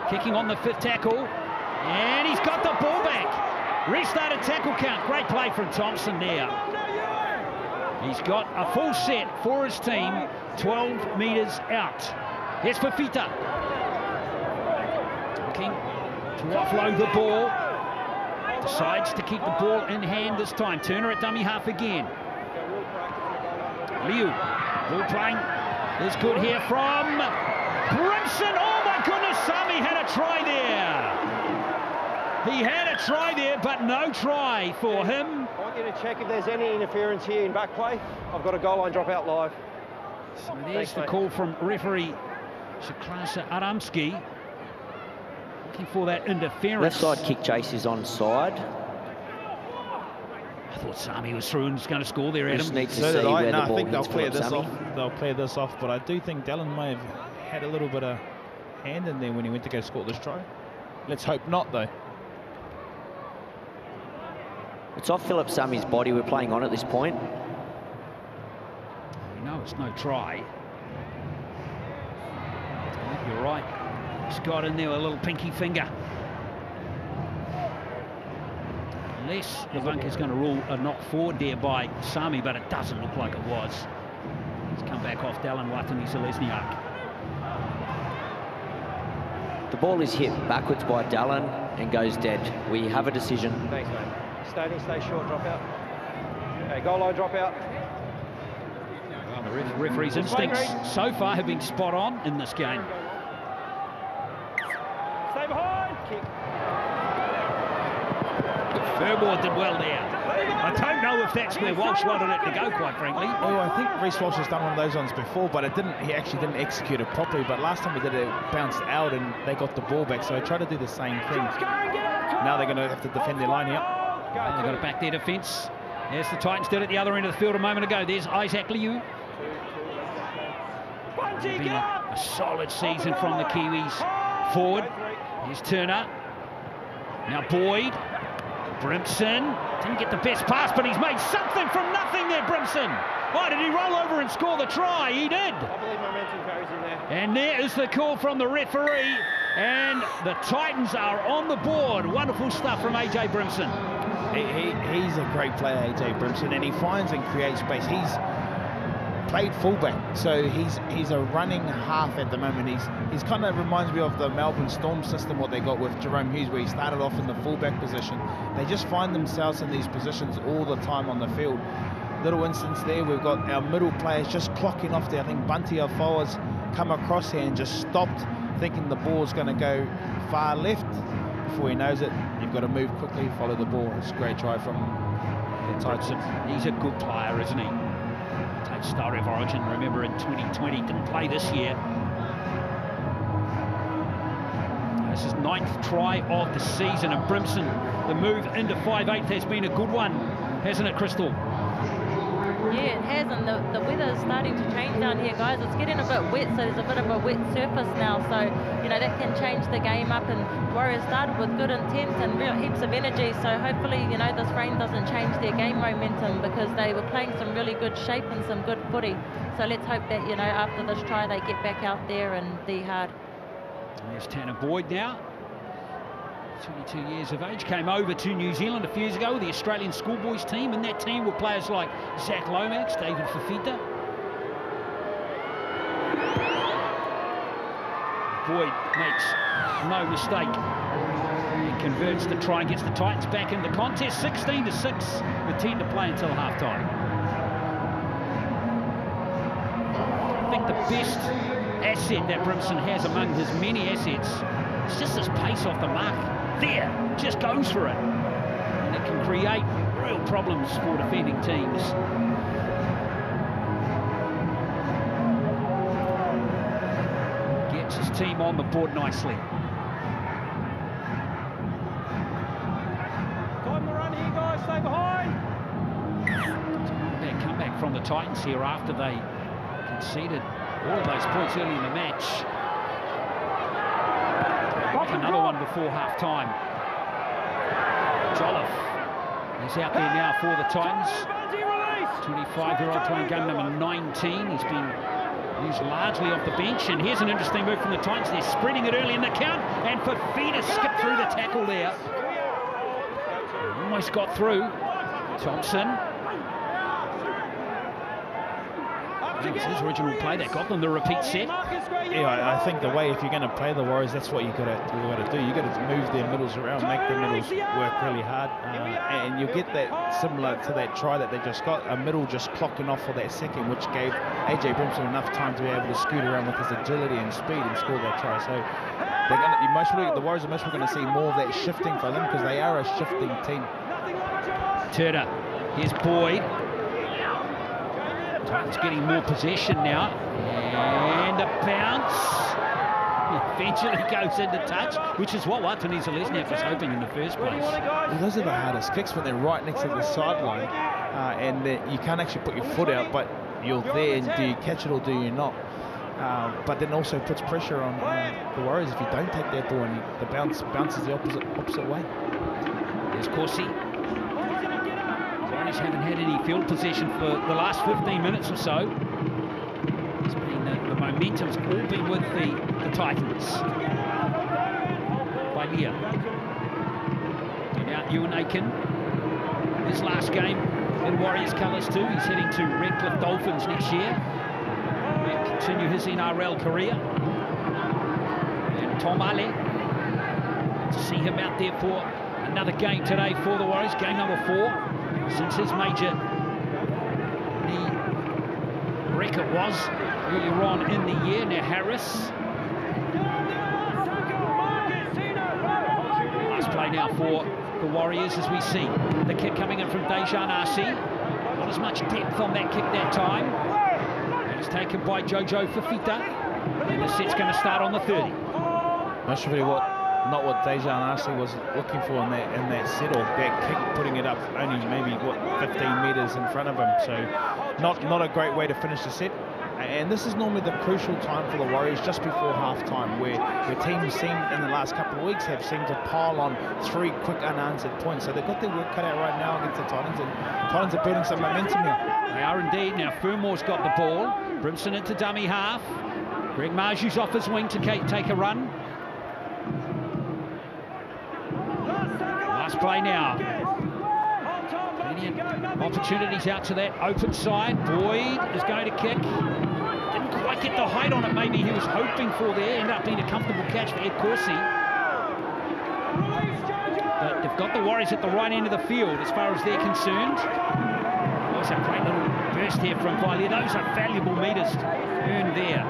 kicking on the 5th tackle and he's got the ball back. Restarted tackle count, great play from Thompson there. He's got a full set for his team, 12 metres out. Here's Fafita. Looking to offload the ball. Decides to keep the ball in hand this time. Turner at dummy half again. Liu, ball playing is good here from Brimson. Oh my goodness, Sami had a try there. He had a try there, but no try for him. I want you to check if there's any interference here in back play. I've got a goal line drop out live. So there's the call from referee Shaklasa Adamski. Looking for that interference. Left side kick chase is onside. I thought Sami was through and was going to score there, Adam. Just need to see where the ball hits Philip Sami. They'll clear this off, but I do think Dallin may have had a little bit of hand in there when he went to go score this try. Let's hope not, though. It's off Philip Sami's body. We're playing on at this point. We know it's no try. You're right. He's got in there with a little pinky finger. Unless the bunker's going to rule a knock forward there by Sami, but it doesn't look like it was. He's come back off Dallin Watani-Zelesniak. The ball is hit backwards by Dallin and goes dead. We have a decision. Thanks, mate. Stay short, drop out. Okay, goal line drop out. Well, the referee's instincts so far have been spot on in this game. kick. Fermor did well there. I don't know if that's where Walsh wanted it to go, quite frankly. Oh, I think Reece Walsh has done one of those ones before, but it didn't. He actually didn't execute it properly. But last time he did it, it bounced out and they got the ball back. So I tried to do the same thing. Now they're going to have to defend their line here. They've got to back their defence. Yes, the Titans did at the other end of the field a moment ago. There's Isaac Liu. It's been a solid season from the Kiwis forward. Here's Turner. Now Boyd. Brimson didn't get the best pass, but he's made something from nothing there, Brimson. Oh, did he roll over and score the try? He did. I believe momentum carries in there. And there is the call from the referee. And the Titans are on the board. Wonderful stuff from AJ Brimson. He's a great player, AJ Brimson, and he finds and creates space. He's played fullback, so he's a running half at the moment. He's kind of reminds me of the Melbourne Storm system, what they got with Jerome Hughes, where he started off in the fullback position. They just find themselves in these positions all the time on the field. Little instance there, we've got our middle players just clocking off there. I think Bunty, our forwards, come across here and just stopped, thinking the ball's going to go far left. Before he knows it, you've got to move quickly, follow the ball. It's a great try from the Titans. He's a good player, isn't he? Takes Star of Origin, remember, in 2020, didn't play this year. This is 9th try of the season, and Brimson, the move into 5/8 has been a good one, hasn't it, Crystal? Yeah, it has, and the weather is starting to change down here, guys. It's getting a bit wet, so there's a bit of a wet surface now, so, you know, that can change the game up, and Warriors started with good intent and real heaps of energy, so hopefully, you know, this rain doesn't change their game momentum, because they were playing some really good shape and some good footy. So let's hope that, you know, after this try, they get back out there and be hard. There's Tanner Boyd now. 22 years of age, came over to New Zealand a few years ago with the Australian schoolboys team, and that team were players like Zach Lomax, David Fafita. Boyd makes no mistake. He converts the try and gets the Titans back in the contest, 16-6, with 10 to play until half-time. I think the best asset that Brimson has among his many assets is just his pace off the mark. There, just goes for it. And it can create real problems for defending teams. Gets his team on the board nicely. Time to run here, guys. Stay behind. Big comeback from the Titans here after they conceded all of those points early in the match. Another one before half-time. Jolliffe is out there now for the Titans. 25-year-old playing game number 19. He's been used largely off the bench. And here's an interesting move from the Titans. They're spreading it early in the count. And Fafita skipped through the tackle there. Almost got through. Thompson. It was his original play that got them the repeat set. Yeah, I think the way, if you're going to play the Warriors, that's what you got to do. You got to move their middles around, make their middles work really hard, and you'll get that similar to that try that they just got, a middle just clocking off for that second, which gave AJ Brimson enough time to be able to scoot around with his agility and speed and score that try. So the Warriors are most going to see more of that shifting for them, because they are a shifting team. Turner, here's Boyd. Titans getting more possession now, and a bounce eventually goes into touch, which is what Watani Zalesniak was hoping in the first place. Well, those are the hardest kicks when they're right next to the sideline, and you can't actually put your foot out, but you're there, and do you catch it or do you not? But then also puts pressure on the Warriors if you don't take that ball, and the bounces the opposite way. There's Corsi. Haven't had any field possession for the last 15 minutes or so. It's been the momentum's all been with the Titans. By Leah. And now Ewan Aiken. His last game in Warriors colours too. He's heading to Redcliffe Dolphins next year. He'll continue his NRL career. And Tom Ale. To see him out there for another game today for the Warriors. Game number 4. Since his major knee record was earlier on in the year. Now Harris. now for the Warriors as we see the kick coming in from Dejan Arce. Not as much depth on that kick that time. And it's taken by Jojo Fifita. And the set's going to start on the 30. Not sure really not what Dejan Arce was looking for in that set, or that kick, putting it up only maybe 15 metres in front of him. So not a great way to finish the set. And this is normally the crucial time for the Warriors, just before half-time, where teams seem in the last couple of weeks have seemed to pile on 3 quick unanswered points. So they've got their work cut out right now against the Titans, and Titans are building some momentum here. They are indeed. Now Fermore's got the ball. Brimson into dummy half. Greg Marju's off his wing to take a run. Last play now. Plenty of opportunities out to that open side. Boyd is going to kick. Didn't quite get the height on it maybe he was hoping for there. Ended up being a comfortable catch for Ed Corsi. But they've got the Warriors at the right end of the field as far as they're concerned. Also a great little burst here from Villiers. Those are valuable metres earned there.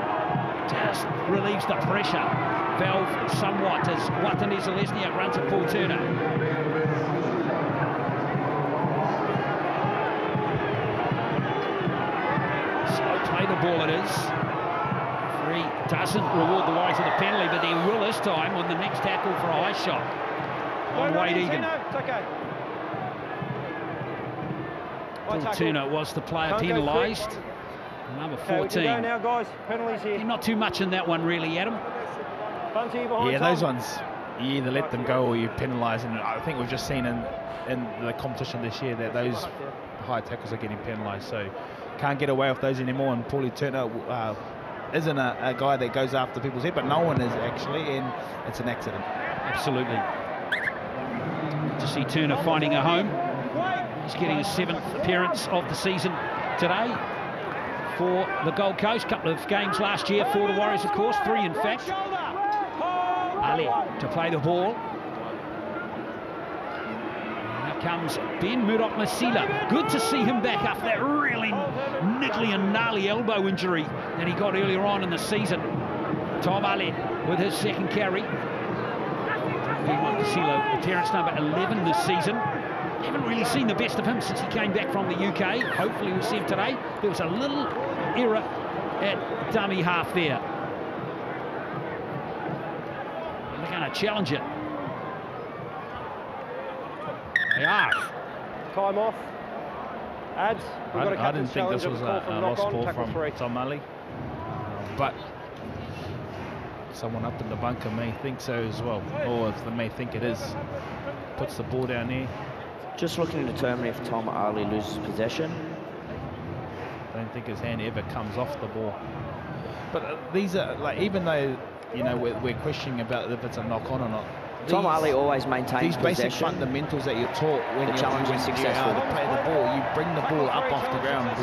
Just relieves the pressure valve somewhat as Watane Zelezniak runs at Paul Turner. Slow play the ball it is. Referee doesn't reward the Warriors with a penalty, but he will this time on the next tackle for a high shot on Wade Egan. Paul Turner was the player penalised. Number 14. Now, guys. Penalties here. Not too much in that one, really, Adam. Yeah, those ones, you either let them go or you penalise. And I think we've just seen in the competition this year that those high tackles are getting penalised. So can't get away with those anymore. And Paulie Turner isn't a guy that goes after people's head, but no one is actually, and it's an accident. Absolutely. To see Turner finding a home. He's getting his 7th appearance of the season today for the Gold Coast. Couple of games last year for the Warriors, of course, 3 in fact. Ali to play the ball. Now comes Ben Murdoch-Masila. Good to see him back after that really niggly and gnarly elbow injury that he got earlier on in the season. Tom Ali with his 2nd carry. Ben Murdoch-Masila, appearance number 11 this season. Haven't really seen the best of him since he came back from the UK. Hopefully we'll see him today. There was a little error at dummy half there. They're going to challenge it. They are. Time off. Ads. I didn't think this was a lost ball from Tom Ali. But someone up in the bunker may think so as well. Or if they may think it is. Puts the ball down there. Just looking to determine if Tom Ali loses possession. I don't think his hand ever comes off the ball. But these are, like, even though, you know, we're questioning about if it's a knock-on or not. Tom Ali always maintains these possession. Basic fundamentals that you're taught when you're successful. To play the ball, you bring the ball up off the ground.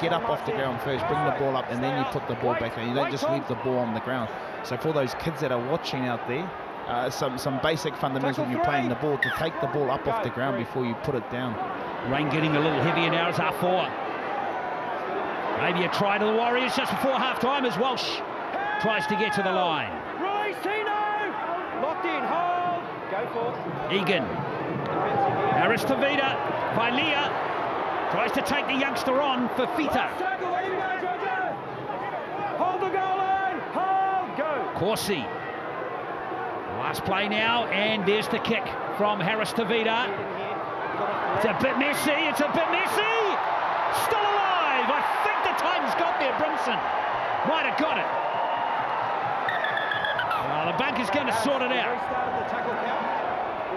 Get up off the ground first, bring the ball up, and then you put the ball back down. You don't just leave the ball on the ground. So for those kids that are watching out there, some basic fundamentals when you're playing the ball, to take the ball up off the ground before you put it down. Rain getting a little heavier now as R4. Maybe a try to the Warriors just before half-time as Walsh tries to get to the line. Locked in, hold. Go for it. Egan. Aristevida. Villiers tries to take the youngster on for Fita. Hold the goal line. Hold. Go. Corsi. Last play now, and there's the kick from Harris Tavita. It's a bit messy, it's a bit messy! Still alive! I think the Titans got there, Brimson. Might have got it. Well, the bunker's going to sort it out.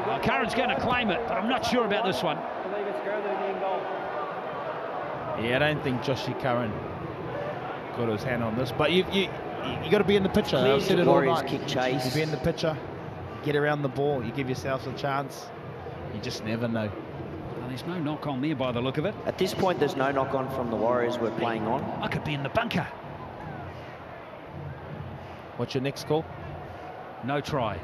Well, Curran's going to claim it, but I'm not sure about this one. Yeah, I don't think Joshy Curran got his hand on this, but you got to be in the picture. I've said it all night. Kick chase. You be in the picture, get around the ball, you give yourself a chance. You just never know. Well, there's no knock on there by the look of it. At this point, there's no knock on from the Warriors we're playing on. I could be in the bunker. What's your next call? No try.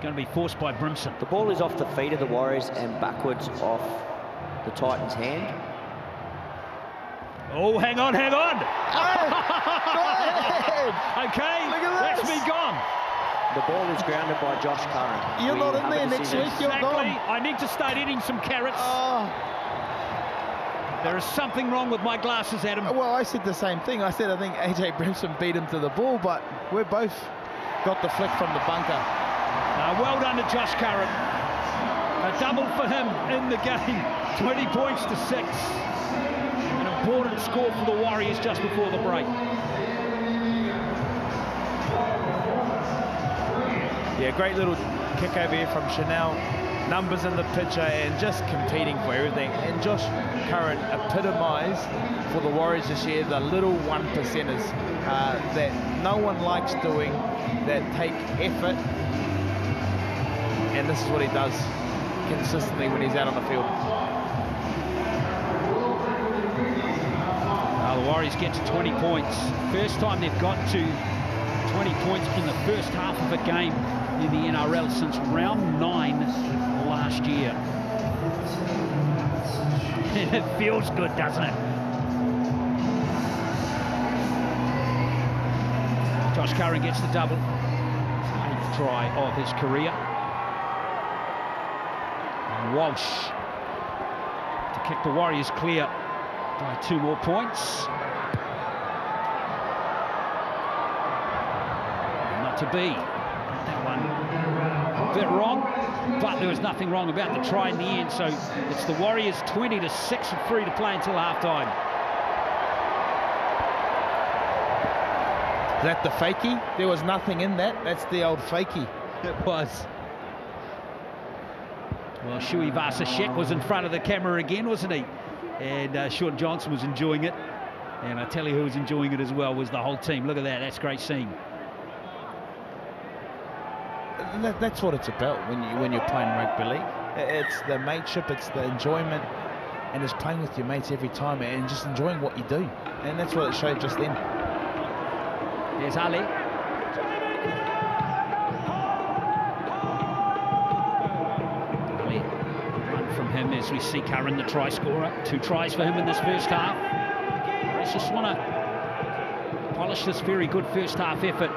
Going to be forced by Brimson. The ball is off the feet of the Warriors and backwards off the Titans' hand. Oh, hang on, hang on. Go ahead. Okay, Look at let's this. be gone. The ball is grounded by Josh Curran. You're not in there next week, you're gone. I need to start eating some carrots. Oh. There is something wrong with my glasses, Adam. Well, I said the same thing. I said I think AJ Brimson beat him to the ball, but we both got the flick from the bunker. Well done to Josh Curran. A double for him in the game. 20 points to 6. An important score for the Warriors just before the break. Yeah, great little kick over here from Chanel. Numbers in the picture and just competing for everything. And Josh Curran epitomised for the Warriors this year the little 1%ers that no one likes doing, that take effort. And this is what he does consistently when he's out on the field. The Warriors get to 20 points. First time they've got to 20 points in the first half of a game in the NRL since round 9 last year. And it feels good, doesn't it? Josh Curran gets the double. 8th try of his career. And Walsh to kick the Warriors clear by 2 more points. Not to be. That one a bit wrong, but there was nothing wrong about the try in the end. So it's the Warriors 20 to 6 and 3 to play until halftime. Is that the fakie? There was nothing in that. That's the old fakie. It was. Well, Shui Vasashek was in front of the camera again, wasn't he? And Sean Johnson was enjoying it. And I tell you who was enjoying it as well was the whole team. Look at that. That's great seeing. That's what it's about when you're playing rugby league. It's the mateship, it's the enjoyment, and it's playing with your mates every time and just enjoying what you do. And that's what it showed just then. There's Ali. Ali, run from him as we see Curran, the try scorer. 2 tries for him in this first half. I just want to polish this very good first half effort.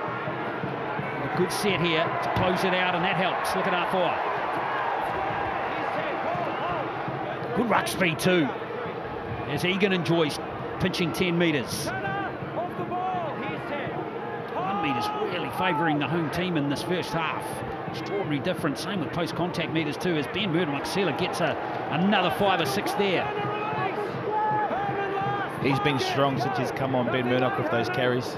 Good set here to close it out, and that helps. Look at our 4. Good ruck speed too, as Egan enjoys pinching 10 metres. 1 metre's really favouring the home team in this first half. Extraordinary difference. Same with post-contact metres too, as Ben Murdoch-Maxela gets another 5 or 6 there. He's been strong since he's come on, Ben Murdoch, with those carries.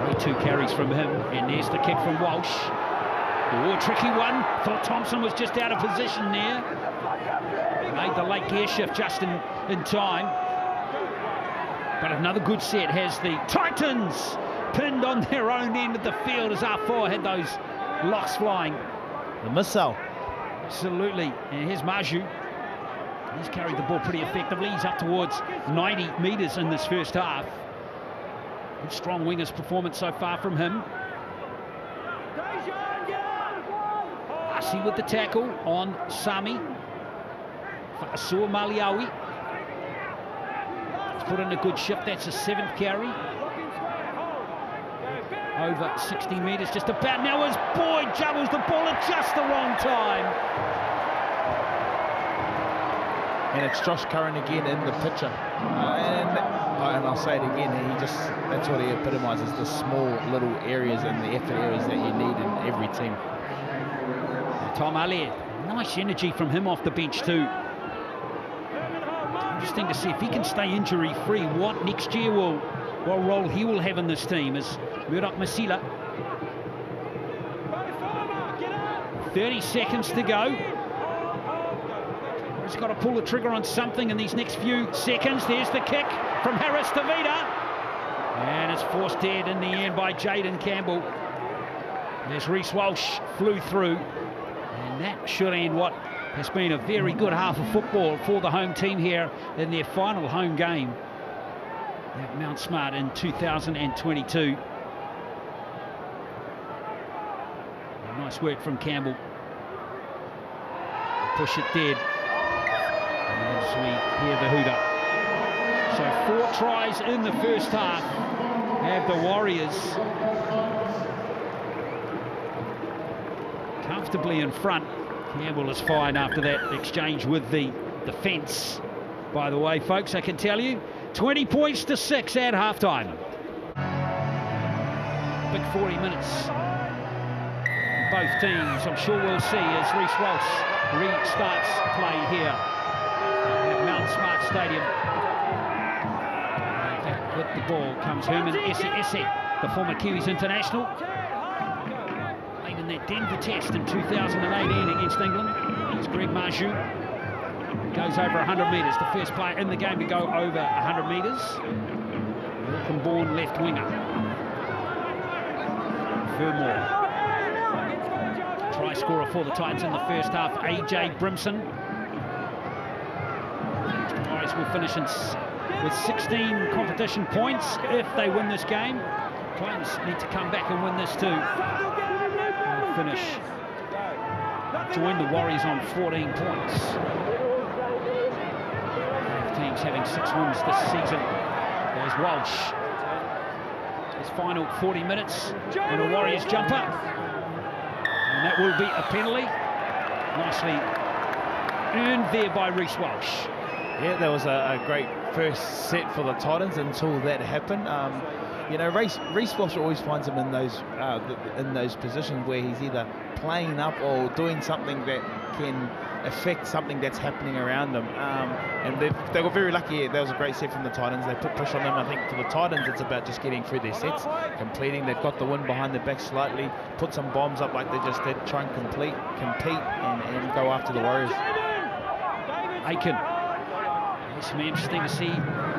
Great 2 carries from him, and there's the kick from Walsh. Oh, tricky one. Thought Thompson was just out of position there. Made the late gear shift just in time. But another good set has the Titans pinned on their own end of the field as R4 had those locks flying. The missile. Absolutely. And here's Maju. He's carried the ball pretty effectively. He's up towards 90 metres in this first half. Good strong wingers performance so far from him. Asi with the tackle on Sami. Fa'asua Maliawi. He's put in a good shift. That's a 7th carry. Over 60 metres just about. Now as Boyd juggles the ball at just the wrong time. And it's Josh Curran again in the picture. And I'll say it again, that's what he epitomises, the small little areas and the effort areas that you need in every team. Tom Ali, nice energy from him off the bench too. Interesting to see if he can stay injury-free, what next year what role he will have in this team as Murdoch-Maxela. 30 seconds to go. He's got to pull the trigger on something in these next few seconds. There's the kick from Harris Tavita. And it's forced dead in the end by Jaden Campbell. There's Reece Walsh flew through. And that should end what has been a very good half of football for the home team here in their final home game at Mount Smart in 2022. Nice work from Campbell. Push it dead. As we hear the hooter. So 4 tries in the first half have the Warriors comfortably in front. Campbell is fine after that exchange with the defence. By the way, folks, I can tell you, 20 points to 6 at halftime. Big 40 minutes. Both teams, I'm sure we'll see as Reece Walsh restarts play here at Mount Smart Stadium. With the ball comes Herman Esse, the former Kiwis international. Played in that Denver test in 2018 against England. It's Greg Marju. Goes over 100 metres, the first player in the game to go over 100 metres. Auckland-born left winger. Furmore. Try scorer for the Titans in the first half, AJ Brimson. Warriors will finish with 16 competition points if they win this game. Titans need to come back and win this too. And finish. Join the Warriors on 14 points. Both teams having 6 wins this season. There's Walsh. His final 40 minutes and a Warriors jumper. And that will be a penalty. Nicely earned there by Reece Walsh. Yeah, that was a great first set for the Titans until that happened. You know, Reece Walsh always finds him in those positions where he's either playing up or doing something that can affect something that's happening around them. And they were very lucky. That was a great set from the Titans. They put pressure on them. I think for the Titans, it's about just getting through their sets, completing. They've got the win behind their back slightly, put some bombs up like they just did, try and compete, and go after the Warriors. Aiken. It's going to be interesting to see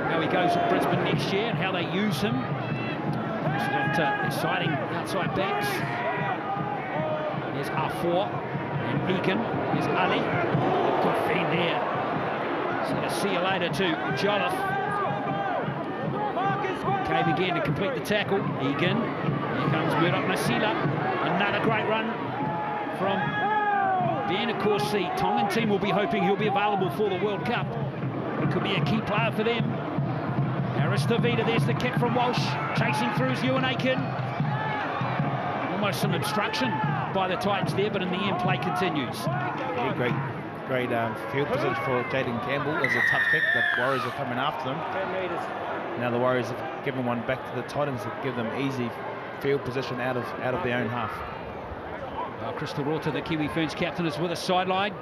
how he goes at Brisbane next year and how they use him. He's got exciting outside backs. Here's R4 and Egan. Here's Ali. Good feed there. So to see you later to Jolliffe. Came again to complete the tackle. Egan. Here comes Murdoch Masila. Another great run from Ben. Of course, the Tongan team will be hoping he'll be available for the World Cup. It could be a key player for them. Aristotavita, there's the kick from Walsh. Chasing through is Ewan Aiken. Almost some obstruction by the Titans there, but in the end, play continues. Yeah, great field position for Jaden Campbell. There's a tough kick. The Warriors are coming after them. 10 metres. Now the Warriors have given one back to the Titans to give them easy field position out of their own half. Crystal Rota, the Kiwi Ferns captain, is with us sideline.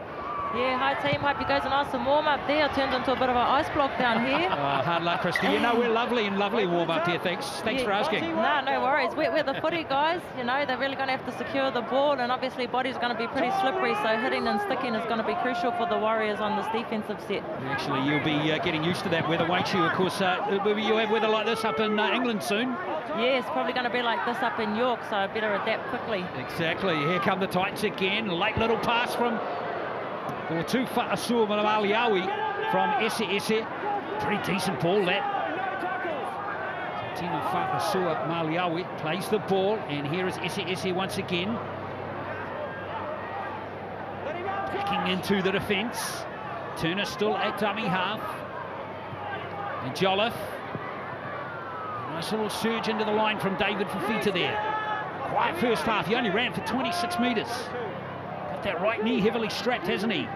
Yeah, hi team, hope you guys are nice and warm up there. Turned into a bit of an ice block down here. Hard luck, Christy. You know, we're lovely warm up here. Thanks for asking. No worries. We're the footy guys. You know, they're really going to have to secure the ball, and obviously body's going to be pretty slippery, so hitting and sticking is going to be crucial for the Warriors on this defensive set. Actually, you'll be getting used to that weather, won't you? Of course, you'll have weather like this up in England soon. Yeah, it's probably going to be like this up in York, so I better adapt quickly. Exactly. Here come the Titans again. Late little pass from to Fa'asua Maliawi from Esse. Pretty decent ball, that. Tino Fa'asua Maliawi plays the ball, and here is Esse once again. Backing into the defence. Turner still at dummy half. And Jolliffe. Nice little surge into the line from David Fafita there. Quiet first half. He only ran for 26 metres. Got that right knee heavily strapped, hasn't he?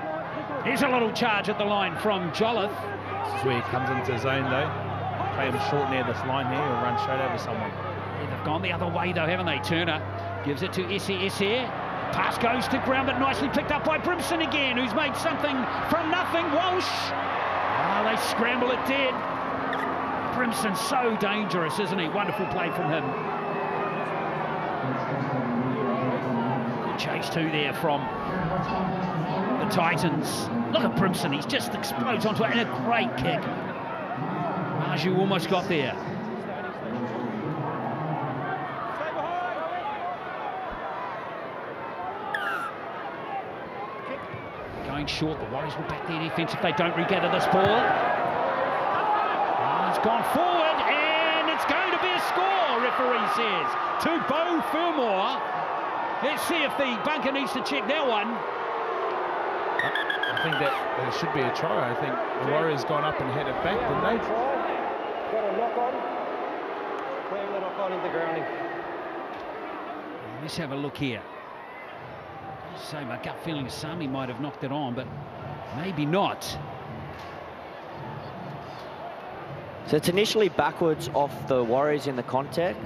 There's a little charge at the line from Jolliffe. This is where he comes into his zone though. Play him short near this line here, he'll run straight over someone. Yeah, they've gone the other way though, haven't they? Turner gives it to Esse here. Pass goes to ground, but nicely picked up by Brimson again, who's made something from nothing. Walsh. They scramble it dead. Brimson's so dangerous, isn't he? Wonderful play from him. Good chase too there from the Titans. Look at Brimson, he's just explodes onto it, and a great kick. Marju almost got there. Going short, the Warriors will back their defence if they don't regather this ball. It's gone forward, and it's going to be a score, referee says, to Beau Fermor. Let's see if the bunker needs to check that one. I think that there should be a try. I think the Warriors gone up and headed back, didn't they? Got a knock on. Playing the knock on into grounding. Let's have a look here. So my gut feeling is Sami might have knocked it on, but maybe not. So it's initially backwards off the Warriors in the contact.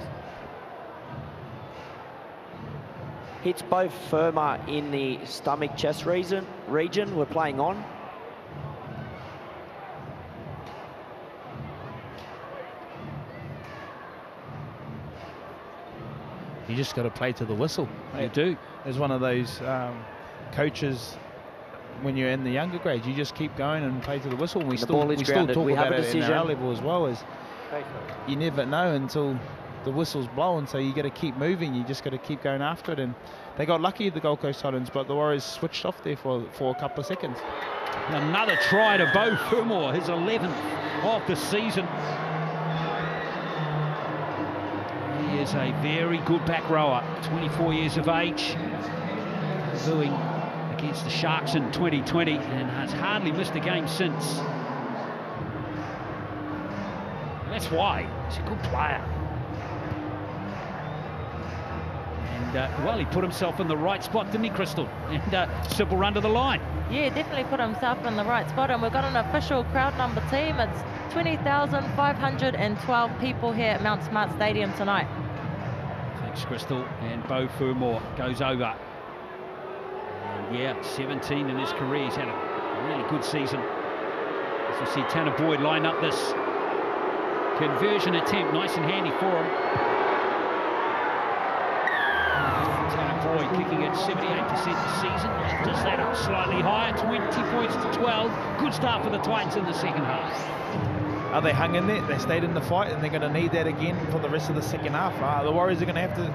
Hits both Firma in the stomach chest region we're playing on. You just got to play to the whistle. You do. There's one of those coaches when you're in the younger grades. You just keep going and play to the whistle. We still talk about it at NRL level as well. As you never know until the whistle's blown, so you got to keep moving. You just got to keep going after it. And they got lucky, the Gold Coast Titans, but the Warriors switched off there for a couple of seconds. Another try to Beau Fermor, his 11th of the season. He is a very good back rower, 24 years of age, doing against the Sharks in 2020 and has hardly missed a game since. That's why he's a good player. And well, he put himself in the right spot, didn't he, Crystal? And simple run to the line. Yeah, definitely put himself in the right spot, and we've got an official crowd number team. It's 20,512 people here at Mount Smart Stadium tonight. Thanks, Crystal. And Beau Fermor goes over. And yeah, 17 in his career. He's had a really good season. As we see Tanner Boyd line up this conversion attempt. Nice and handy for him. Tanner Boyd kicking at 78% this season. Just that up slightly higher, 20 points to 12. Good start for the Titans in the second half. They hung in there, they stayed in the fight, and they're going to need that again for the rest of the second half. The Warriors are going to have to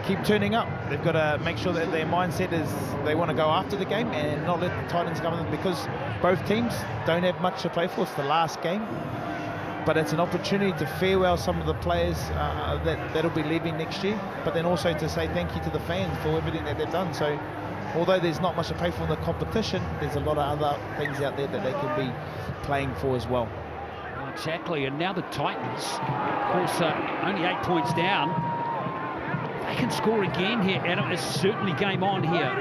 keep turning up. They've got to make sure that their mindset is they want to go after the game and not let the Titans come in, because both teams don't have much to play for. It's the last game, but it's an opportunity to farewell some of the players that'll be leaving next year, but then also to say thank you to the fans for everything that they've done. So although there's not much to play for in the competition, there's a lot of other things out there that they can be playing for as well. Exactly, and now the Titans, of course, only 8 points down. They can score again here, and it's certainly game on here.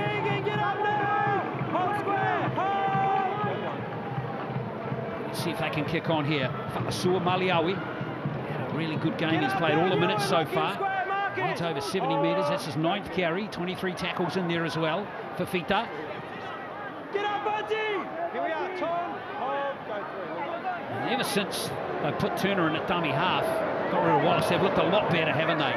Let's see if they can kick on here. Fa'asua Maliawi had a really good game. He's played all the minutes so far. It's over 70 metres. That's his 9th carry. 23 tackles in there as well for Fita. Get up, Budgie! Here we are, Tom. Hold, go through. And ever since they put Turner in at dummy half, got rid of Wallace, they've looked a lot better, haven't they?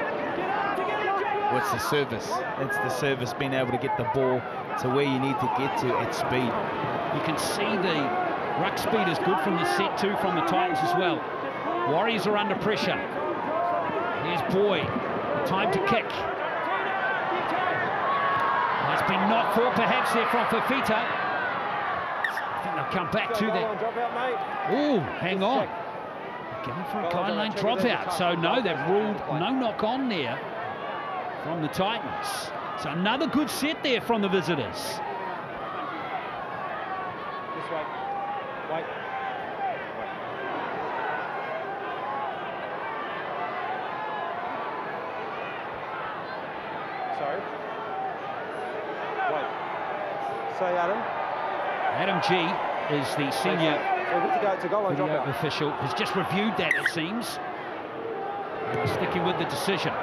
Well, it's the service. It's the service, being able to get the ball to where you need to get to at speed. You can see the ruck speed is good from the set too, from the Titans as well. Warriors are under pressure. Here's Boyd. Time to kick. It's been knocked for perhaps there from Fafita. I think they'll come back to that. Oh, hang on. Going for a guideline dropout. So no, they've ruled no knock on there from the Titans. So another good set there from the visitors. This way. Wait. Sorry. Wait. Say Adam. Adam G is the senior video dropout. official. Has just reviewed that, it seems. And sticking with the decision.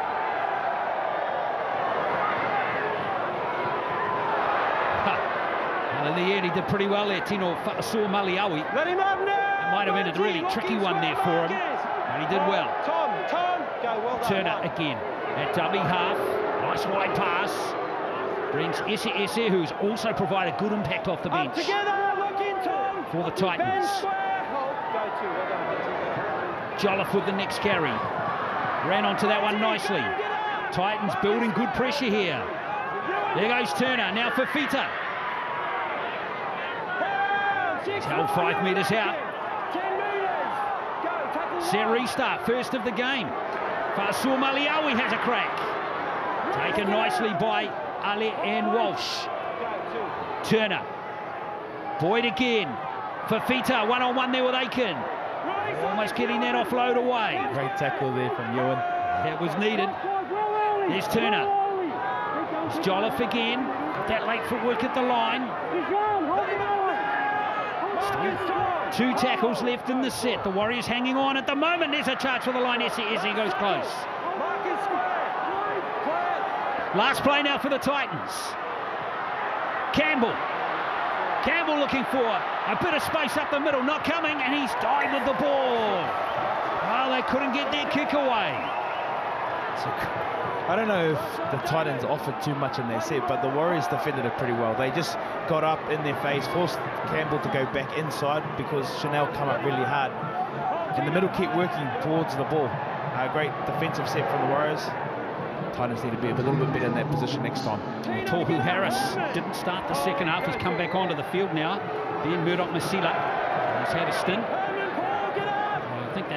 Well, in the end, he did pretty well there, Tino Fa'asua Maliawi. Let him have now. It might have been a really tricky one there for him, but he did well. Tom, go, well done. Turner again at dummy half. Nice wide pass. Brings Ese, who's also provided good impact off the bench. Together, look in, Tom. For the Titans. Jolliffe with the next carry. Ran onto that one nicely. Titans building good pressure here. There goes Turner, now for Fita. He's held 5 metres out. Set restart, first of the game. Fa'asua Maliawi has a crack. Taken nicely by Ali and Walsh. Turner. Boyd again. Fafita, one-on-one there with Aiken. Almost getting that offload away. Great tackle there from Ewan. That was needed. There's Turner. It's Jolliffe again. That late footwork at the line. Still 2 tackles left in the set. The Warriors hanging on at the moment. There's a charge for the line. Essie goes close. Last play now for the Titans. Campbell looking for a bit of space up the middle. Not coming, and he's dived with the ball. Well, they couldn't get their kick away. I don't know if the Titans offered too much in their set, but the Warriors defended it pretty well. They just got up in their face, forced Campbell to go back inside because Chanel come up really hard. And the middle kept working towards the ball. A great defensive set from the Warriors. Titans need to be a little bit better in that position next time. Tohu Harris didn't start the second half. He's come back onto the field now. Ben Murdoch-Masila has had a stint. I think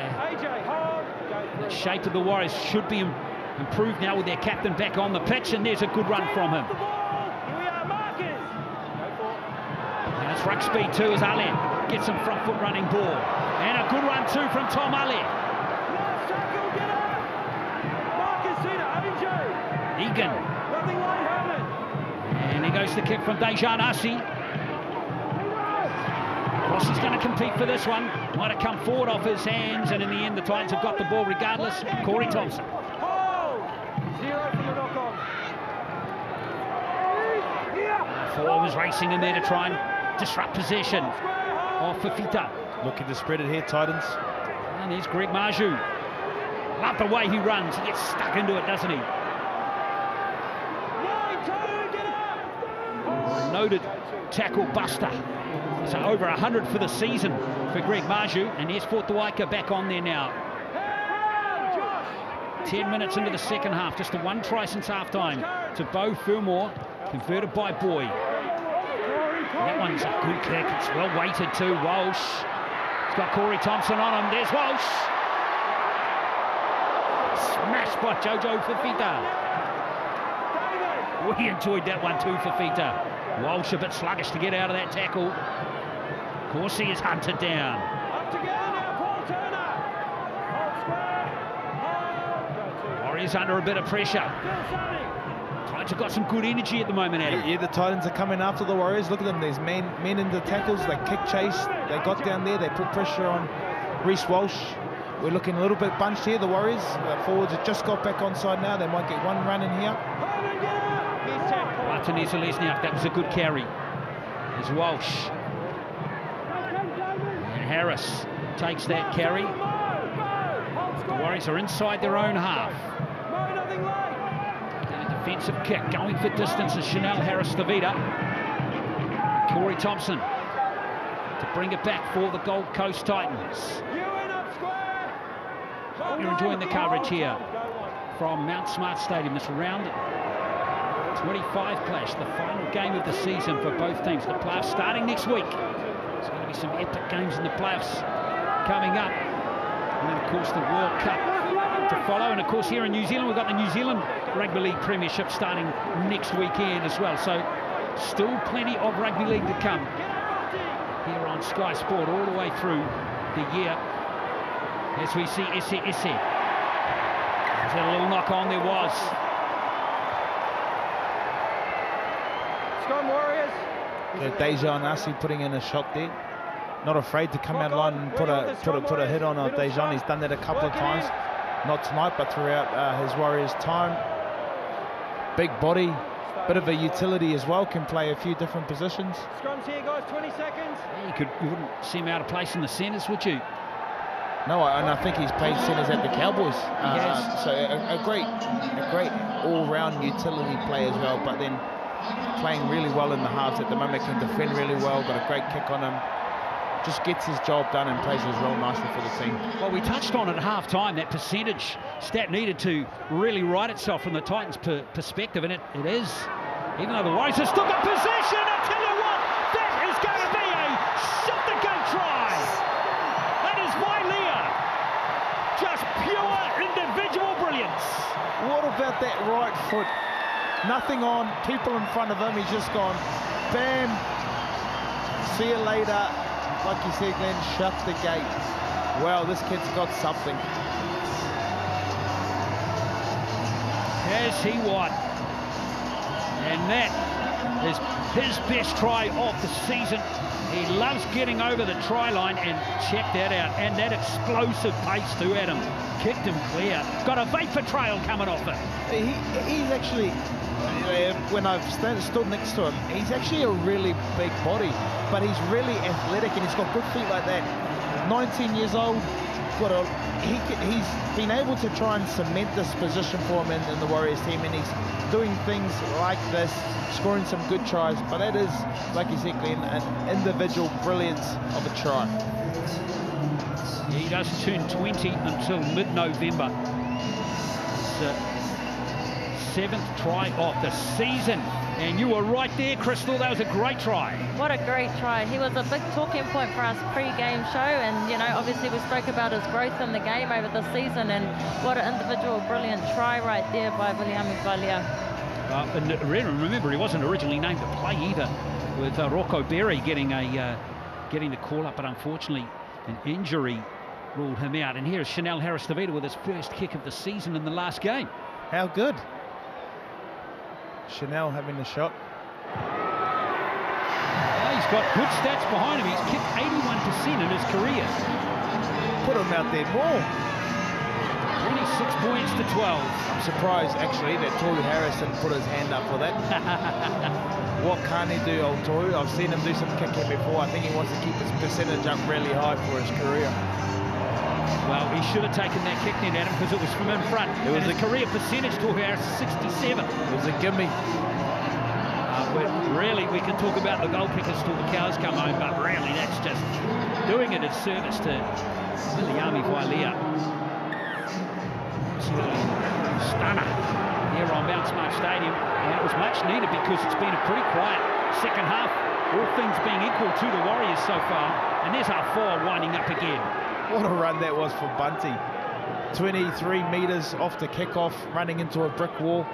the shape of the Warriors should be improved now with their captain back on the pitch, and there's a good run from him. And it's ruck speed too as Ale gets some front foot running ball. And a good run too from Tom Ale. Egan. And he goes the kick from Dejan Asi. Ross is going to compete for this one. Might have come forward off his hands, and in the end the Titans have got the ball regardless. Corey Thompson. Four was racing in there to try and disrupt possession of Fifita. Looking to spread it here, Titans. And there's Greg Maju. Love the way he runs. He gets stuck into it, doesn't he? Noted tackle buster. So over 100 for the season for Greg Maju. And there's Fort Duaika back on there now. 10 minutes into the second half. Just the 1 try since half-time to Beau Fermor, converted by Boyd. That one's a good kick. It's well weighted too. Walsh. He's got Corey Thompson on him. There's Walsh. Smashed by Jojo Fifita. We enjoyed that one too, Fifita. Walsh a bit sluggish to get out of that tackle. Corsi is hunted down. Warriors under a bit of pressure. Titans have got some good energy at the moment, Adam. Yeah, the Titans are coming after the Warriors. Look at them. There's men in the tackles. They kick chase. They got down there. They put pressure on Reece Walsh. We're looking a little bit bunched here, the Warriors. Forwards have just got back onside now. They might get one run in here. Martinez Lesniak, that was a good carry. There's Walsh. And Harris takes that carry. The Warriors are inside their own half. And a defensive kick going for distance is Chanel Harris-Tavita. Corey Thompson to bring it back for the Gold Coast Titans. You're enjoying the coverage here from Mount Smart Stadium. This round 25 clash, the final game of the season for both teams. The playoffs starting next week. There's going to be some epic games in the playoffs coming up. And then, of course, the World Cup to follow. And, of course, here in New Zealand, we've got the New Zealand Rugby League Premiership starting next weekend as well. So, still plenty of Rugby League to come here on Sky Sport all the way through the year. As we see Esse. There's a little knock on, there was. Scrum Warriors. Dejan Asi putting in a shot there. Not afraid to come out line and put a hit on Dejan. He's done that a couple of times. Not tonight, but throughout his Warriors time. Big body, bit of a utility as well. Can play a few different positions. Scrums here, guys. 20 seconds. You wouldn't see him out of place in the centres, would you? No, and I think he's played centres at the Cowboys. So a great all-round utility play as well. But then playing really well in the halves at the moment, can defend really well, got a great kick on him. Just gets his job done and plays his role nicely for the team. Well, we touched on it at half-time, that percentage stat needed to really right itself from the Titans' perspective, and it is. Even though the Warriors have still got possession, I tell you what, that is going to be a shut-the-gate try. That is Vailea. Just pure individual brilliance. What about that right foot? Nothing on, people in front of him. He's just gone, bam, see you later. Like you said, Glenn, shut the gate. Wow, this kid's got something. Has he what? And that is his best try of the season. He loves getting over the try line, and check that out. And that explosive pace too, Adam. Kicked him clear. Got a vapor trail coming off it. He's actually, when I've stood next to him, he's actually a really big body, but he's really athletic and he's got good feet like that. 19 years old, he's been able to try and cement this position for him in the Warriors team, and he's doing things like this, scoring some good tries, but that is, like you said, Glenn, an individual brilliance of a try. He doesn't turn 20 until mid-November. Seventh try of the season. And you were right there, Crystal. That was a great try. What a great try. He was a big talking point for us pre-game show, and you know, obviously we spoke about his growth in the game over the season, and what an individual brilliant try right there by Viliami Vailea. And remember, he wasn't originally named to play either, with Rocco Berry getting the call up, but unfortunately an injury ruled him out. And here's Chanel Harris-Tavita with his first kick of the season in the last game. How good. Chanel having the shot. He's got good stats behind him. He's kicked 81% in his career. Put him out there more. 26 points to 12. I'm surprised, actually, that Tohu Harris didn't put his hand up for that. What can't he do, old Tohu? I've seen him do some kicking before. I think he wants to keep his percentage up really high for his career. Well, he should have taken that kick then, Adam, because it was from in front. It was his career percentage, Tohu Harris, 67. It was a gimme. But really, we can talk about the goal kickers till the cows come home, but really, that's just doing it a service to Viliami Vailea. Stunner here on Mount Smart Stadium, and it was much needed because it's been a pretty quiet second half, all things being equal to the Warriors so far. And there's our four winding up again. What a run that was for Bunty. 23 metres off the kickoff, running into a brick wall.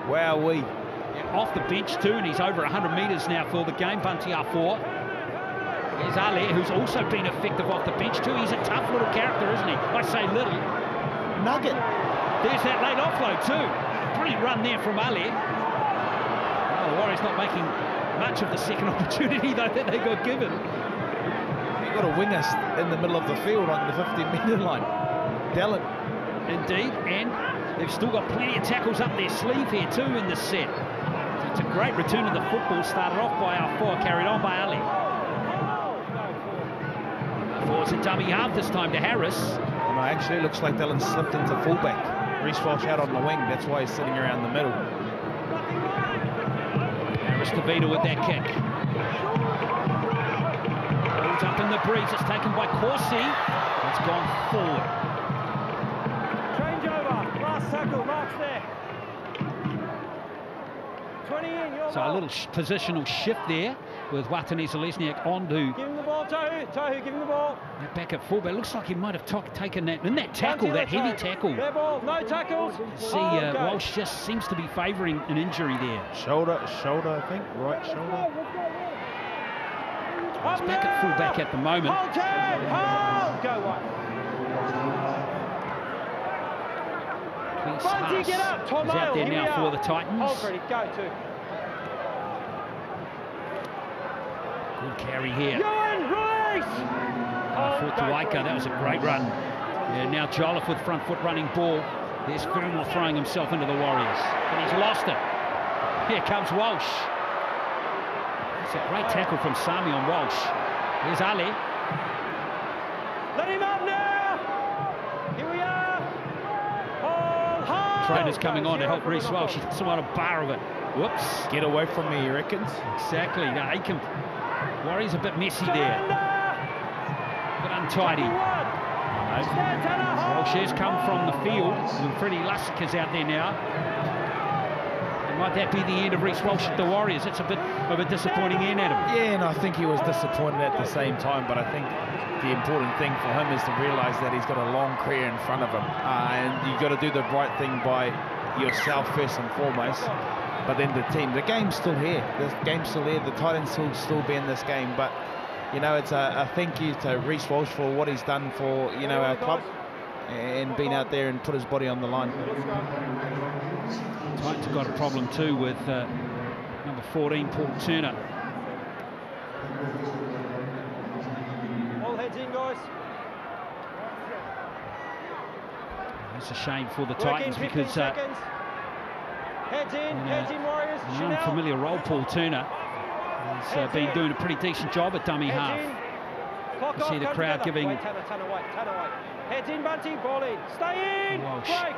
Wowee. Yeah, off the bench too, and he's over 100 metres now for the game. Bunty our four. There's Ale, who's also been effective off the bench too. He's a tough little character, isn't he? I say little. Nugget. There's that late offload too. Brilliant run there from Ale. Well, the Warriors not making much of the second opportunity though that they got given. Got a winger in the middle of the field on the 15-metre line. Dallin. Indeed, and they've still got plenty of tackles up their sleeve here too in this set. So it's a great return of the football, started off by our four, carried on by Ali. Four's a dummy half this time to Harris. No, actually it looks like Dallin slipped into fullback. Reece Walsh out on the wing, that's why he's sitting around the middle. Harris-Tavita with that kick. Up in the breeze, it's taken by Corsi. It's gone forward. Change over, last tackle, marks there. 20 in, your So a little positional shift there with Watene Lesniak on to... Give him the ball, Tohu. Tohu, give him the ball. Back at fullback. Looks like he might have taken that. And that tackle, that heavy tackle. Their ball, no tackles. See, Walsh just seems to be favouring an injury there. Shoulder, I think. Right shoulder. He's back at fullback at the moment. Hold, go one. Bunty, get up. Tom is out there now for the Titans. Alfred, go too. Good carry here. Ewan, Royce! For Tuaika, that was a great run. Yeah, now Jolliffe with front foot running ball. There's Fernwell throwing himself into the Warriors. But he's lost it. Here comes Walsh. It's a great tackle from Sami on Walsh. Here's Ali. Let him up now! Here we are! Trainers coming on to help Reece Walsh. He's on a bar of it. Whoops. Get away from me, he reckons. Exactly. Now, Warriors a bit messy there. But untidy. Walsh has come from the field. And Freddie Lussick is out there now. Might that be the end of Reece Walsh at the Warriors? It's a bit of a disappointing end, Adam. Yeah, and I think he was disappointed at the same time, but I think the important thing for him is to realise that he's got a long career in front of him, and you've got to do the right thing by yourself first and foremost, but then the team. The game's still here. The game's still here. The Titans will still be in this game, but, you know, it's a thank you to Reece Walsh for what he's done for, you know, our club, and been out there and put his body on the line. Titans got a problem too with Number 14, Paul Turner. All heads in, guys. It's a shame for the Work Titans in, 15 because seconds. Heads in, Warriors. an Chanel. unfamiliar role, Paul Turner. He's been doing a pretty decent job at dummy half. Clock You see off, the come crowd together. giving... Wait, Tanner, wait. Heads in, Bunty, ball in. Stay in, Walsh. break.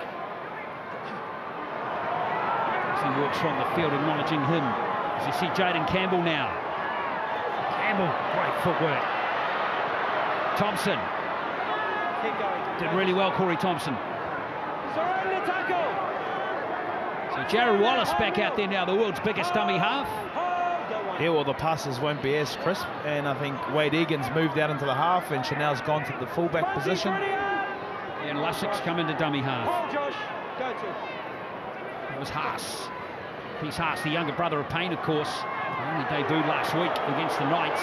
As he walks from the field, acknowledging him. As you see Jaden Campbell now. Campbell, great footwork. Thompson. Keep going. Did really well, Corey Thompson. Surrender tackle. So Jared Wallace back out there now, the world's biggest dummy half. Yeah, well, the passes won't be as crisp, and I think Wade Egan's moved out into the half, and Chanel's gone to the fullback position. And Lussick's come into dummy half. Oh, Josh, go to. That was Haas. He's Haas, the younger brother of Payne, of course. He only debuted last week against the Knights.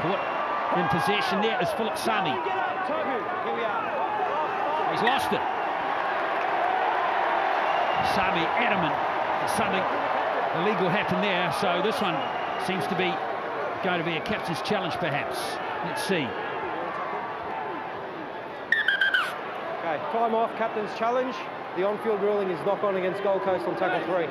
Caught in possession there is Philip Sami. Get up, Tohu. Here we are. He's lost it. Sami adamant that something illegal happened there, so this one seems to be going to be a captain's challenge perhaps. Let's see. Okay, time off, captain's challenge. The on-field ruling is knock on against Gold Coast on tackle 3.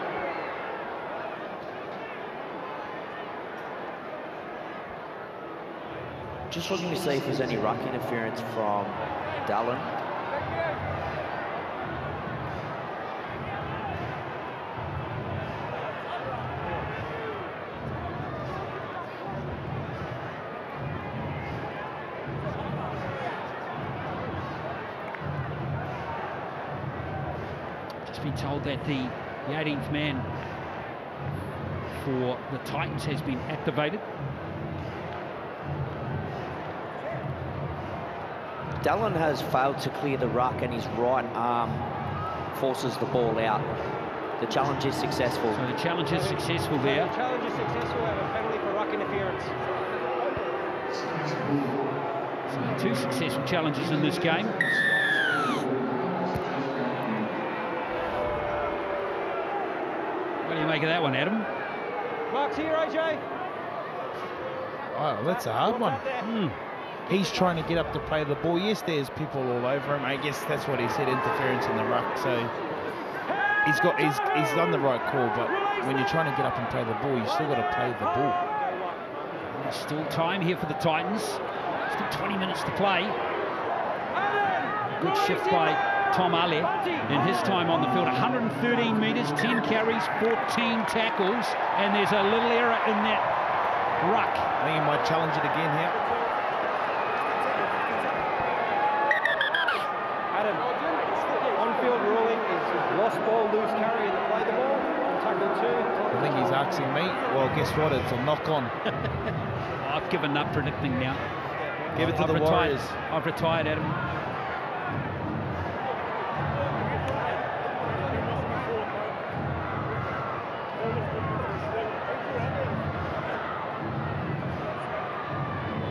Just looking to see if there's any ruck interference from Dallin. Just been told that the 18th man for the Titans has been activated. Dallin has failed to clear the ruck, and his right arm forces the ball out. The challenge is successful. So the challenge is successful there. The challenge is successful. We have a penalty for ruck interference. So 2 successful challenges in this game. What do you make of that one, Adam? Mark's here, AJ. Oh, that's a hard one. He's trying to get up to play the ball. Yes, there's people all over him. I guess that's what he said, interference in the ruck. So he's done the right call, but when you're trying to get up and play the ball, you still got to play the ball. There's still time here for the Titans. Still 20 minutes to play. Good shift by Tom Ali in his time on the field. 113 metres, 10 carries, 14 tackles, and there's a little error in that ruck. I think he might challenge it again here. Adam, on-field ruling is lost ball, loose carry, and play the ball. Tackle 2. I think he's asking me. Well, guess what? It's a knock-on. I've given up predicting now. Give it to I've the retired. Warriors. I've retired, Adam.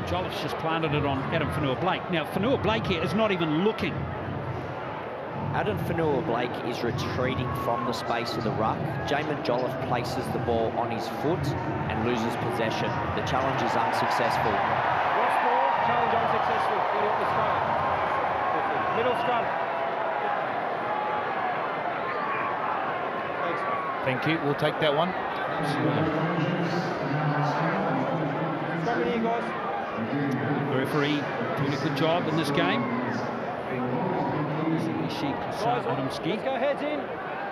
Jolliff's just planted it on Adam Fanua-Blake. Now, Fanua-Blake here is not even looking. Adam Fanua-Blake is retreating from the space of the ruck. Jamin Jolliffe places the ball on his foot and loses possession. The challenge is unsuccessful. Lost ball, challenge unsuccessful. Middle scrum. Middle scrum. Thanks. Thank you. We'll take that one. Scrum in here, guys. The referee doing a good job in this game. Adamski. Let's go heads in.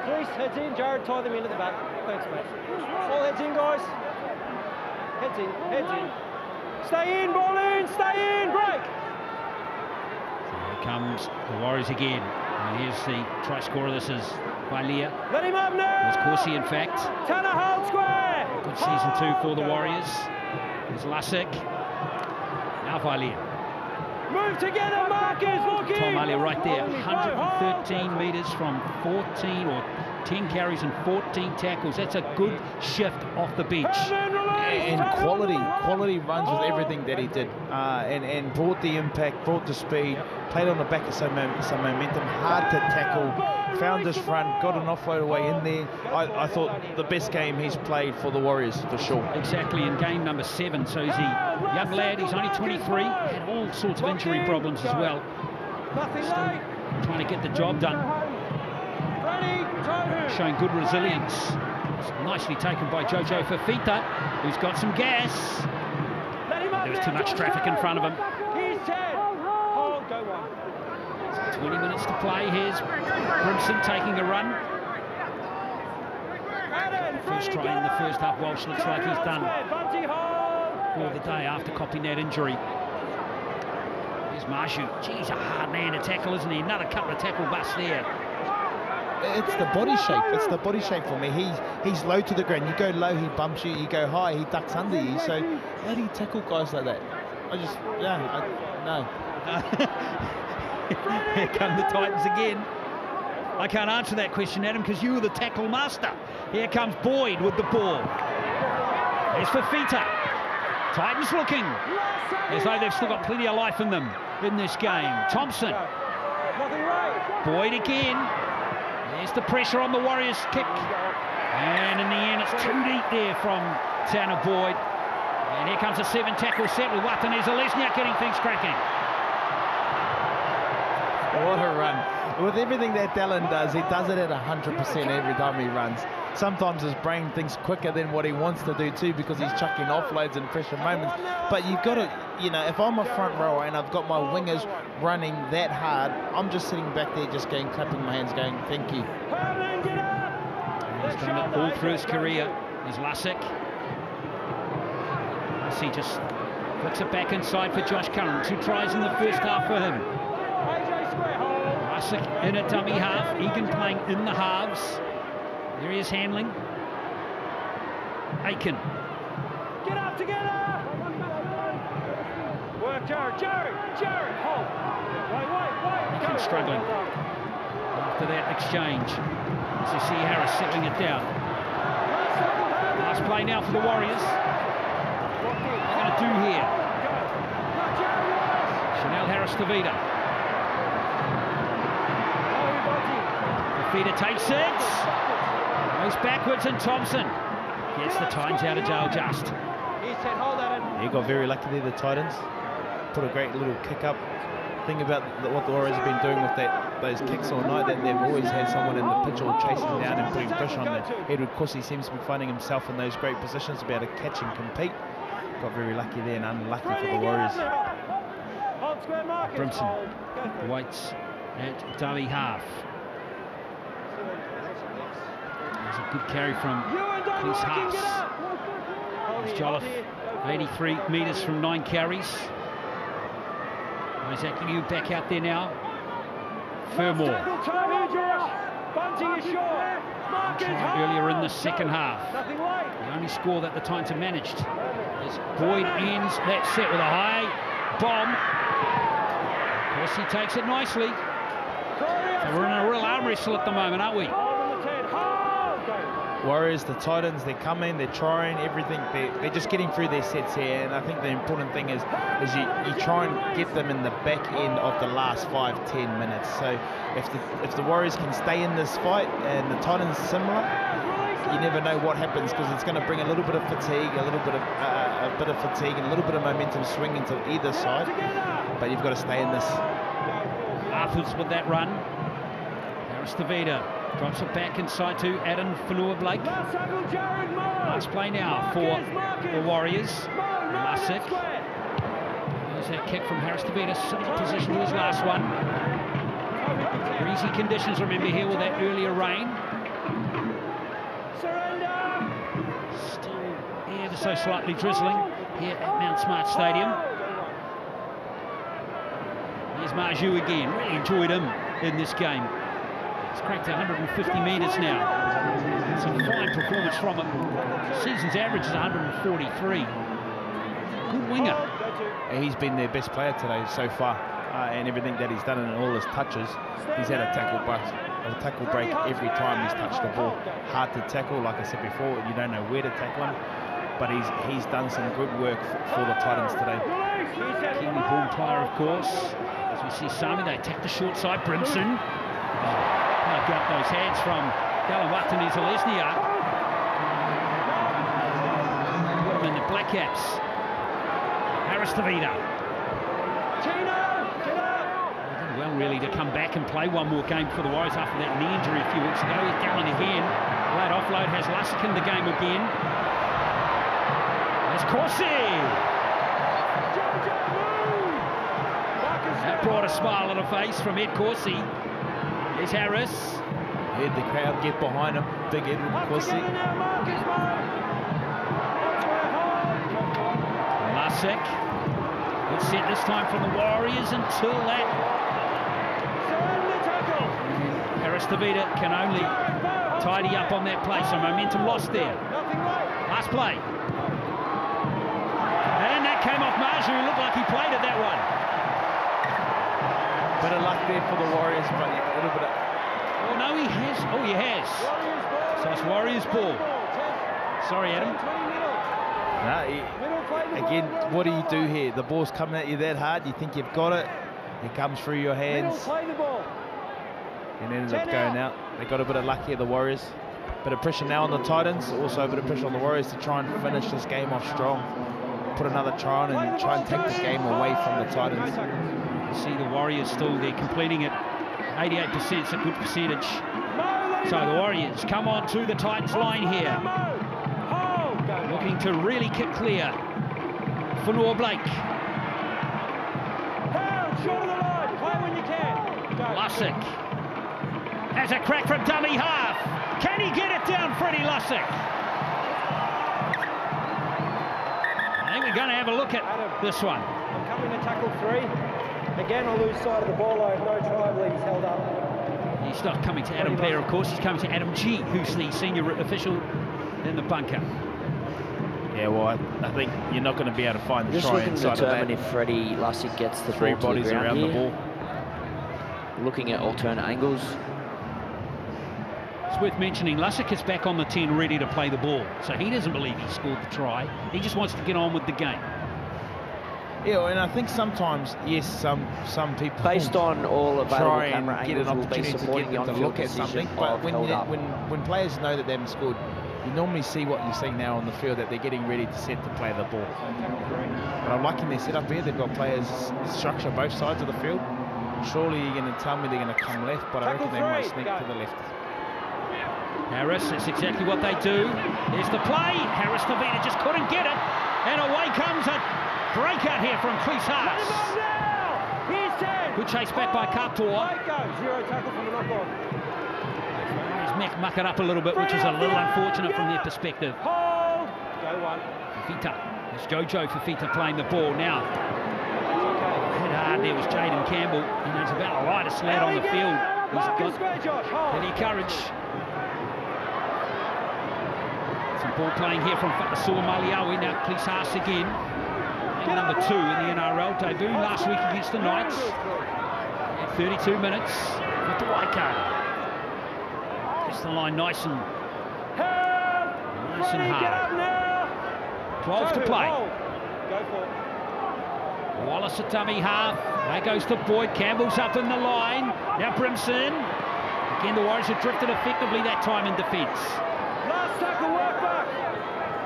Please, heads in. Jared, tie them in at the back. Thanks, mate. All heads in, guys. Heads in, heads in. Stay in, ball in, stay in, break. So here comes the Warriors again. And here's the try scorer. This is Vailia. Let him up now. It was Corsi, in fact. Tanner, hold square. Good season 2 for the Warriors. There's Lussick. Now Vailia. Move together, Marcus, look in. Tom Ali right there, 113 metres from 14 or 10 carries and 14 tackles. That's a good shift off the bench. Herman, and quality runs with everything that he did, and brought the impact, brought the speed, played on the back of some momentum, hard to tackle, found his front, got an offload away in there. I thought the best game he's played for the Warriors, for sure. Exactly, in game number 7. So he's a young lad, he's only 23, had all sorts of injury problems as well. Still trying to get the job done. Showing good resilience. It's nicely taken by Jojo Fafita, who's got some gas. There was too much traffic in front of him. 20 minutes to play. Here's Brimson taking a run. First try in the first half. Walsh looks like he's done for the day after copying that injury. Here's Marshu. Geez, a hard man to tackle, isn't he? Another couple of tackle busts there. It's the body shape. It's the body shape for me. He's low to the ground. You go low, he bumps you. You go high, he ducks under you. So how do you tackle guys like that? No. Here come the Titans again. I can't answer that question, Adam, because you were the tackle master. Here comes Boyd with the ball. There's Fafita. Titans looking as though they've still got plenty of life in them in this game. Thompson. Boyd again. There's the pressure on the Warriors kick. And in the end, it's too deep there from Tanner Boyd. And here comes a 7-tackle set with Watane Zelezniak getting things cracking. What a run. With everything that Dallin does, he does it at 100% every time he runs. Sometimes his brain thinks quicker than what he wants to do too, because he's chucking offloads and pressure moments. But you've got to, if I'm a front rower and I've got my wingers running that hard, I'm just sitting back there just clapping my hands going, thank you. He's done it all through his career. There's Lasek. He just puts it back inside for Josh Curran. 2 tries in the first half for him. Lasek in a dummy half. Egan playing in the halves. There he is handling. Aiken. Get up together! Work, Jared, hold. Wait. Aiken struggling. After that exchange. As you see Harris settling it down. Last play now for the Warriors. What they're going to do here. Chanel Harris-Tavita. Tavita takes it. Goes backwards, and Thompson gets the Titans out of jail just. He got very lucky there, the Titans. Put a great little kick up. Thing about what the Warriors have been doing with those kicks all night, that they've always had someone in the pitch or chasing down and putting pressure on them. Edward Corsi seems to be finding himself in those great positions to be able to catch and compete. Got very lucky there and unlucky for the Warriors. Brimson waits at dummy half. There's a good carry from Chris Haas. There's Jolliffe, 83 metres from 9 carries. Isaac Liu back out there now. Furmore. Earlier in the second half. The only score that the Titans have managed is Boyd ends that set with a high bomb. Of course, he takes it nicely. So we're in a real arm wrestle at the moment, aren't we? Warriors, the Titans, they're coming, they're trying everything. They're just getting through their sets here, and I think the important thing is you try and get them in the back end of the last 5-10 minutes. So if the Warriors can stay in this fight and the Titans similar, you never know what happens, because it's going to bring a little bit of fatigue, a little bit of fatigue, and a little bit of momentum swinging to either side. But you've got to stay in this. Arthurs with that run. Harris-Tavita drops it back inside to Adam Fanua-Blake. Last play now for the Warriors. Lasek. There's that kick from Harris-Tavita, similar position to his last one. Breezy conditions, remember, here with that earlier rain. Still ever so slightly drizzling here at Mount Smart Stadium. Here's Marju again. Really enjoyed him in this game. He's cracked 150 metres now. It's a fine performance from him. Season's average is 143. Good winger. He's been their best player today so far, and everything that he's done in all his touches. He's had a tackle break every time he's touched the ball. Hard to tackle, like I said before. You don't know where to tackle him. but he's done some good work for the Titans today. Kiwi ball player, of course. As we see Sami, they attack the short side. Brimson. Can't get those hands from Galawatani Zalesnia. Put him in the Black Caps. Harris Tavita. Well, really, to come back and play one more game for the Warriors after that knee injury a few weeks ago. Gallen again. Late offload has Lusick in the game again. There's Corsi. That brought a smile on the face from Ed Corsi. There's Harris. Heard the crowd get behind him. Big Edward Corsi. Lusick. Good set this time from the Warriors until that. Harris Tavita can only tidy up on that play, so momentum lost there. Last play. And that came off Marju, who looked like he played at that one. Bit of luck there for the Warriors, but a little bit of... Oh, no, he has. Oh, he has. So it's Warriors ball. Sorry, Adam. No, again, what do you do here? The ball's coming at you that hard, you think you've got it, it comes through your hands. And ended up going out. They got a bit of luck here, the Warriors. Bit of pressure now on the Titans, also a bit of pressure on the Warriors to try and finish this game off strong. Put another try on and try and take the game away from the Titans. You see the Warriors still, they're completing it 88%, it's a good percentage. So the Warriors come on to the Titans line here. Looking to really kick clear. Fanua Blake. Lusick. Has a crack from dummy half. Can he get it down, Freddie Lusick? I think we're going to have a look at this one. I'm coming to tackle 3. Again, I lose sight of the ball. I have no try, I believe he's held up. He's not coming to Adam Blair, of course. He's coming to Adam G, who's the senior official in the bunker. Yeah, well, I think you're not going to be able to find the try inside of that. Just looking to determine if Freddie Lusick gets the three ball to bodies the ground around here. the ball. Looking at alternate angles. It's worth mentioning Lusick is back on the 10 ready to play the ball. So he doesn't believe he scored the try. He just wants to get on with the game. Yeah, and I think sometimes, yes, some people based on all available try camera and get an angles will be opportunity to supporting get the them to on-field look at something. decision But of held up. when players know that they haven't scored, you normally see what you're seeing now on the field, that they're getting ready to set to play the ball. But I'm liking their setup here. They've got players structure both sides of the field. Surely you're going to tell me they're going to come left, but I reckon they might sneak to the left. Harris, that's exactly what they do. There's the play. Harris Tavita just couldn't get it. And away comes a breakout here from Cleese Haas. Good chase back by Kaptor. Zero tackle from the knock-on. He's muck it up a little bit, which is a little unfortunate from their perspective. Hold. Go one. Fifita. It's Jojo Fifita playing the ball now. Hit hard there was Jaden Campbell. And he's about the lightest lad on the field. He's got any courage. Some ball playing here from Fatasua Maliawi. Now Cleese Haas again. And number 2 in the NRL. Debut last week against the Knights. At 32 minutes for Tawaika. Gets the line nice and hard. 12 to play. Wallace at dummy half. There goes to Boyd. Campbell's up in the line. Now Brimson. Again, the Warriors have drifted effectively that time in defence. Last tackle, work back.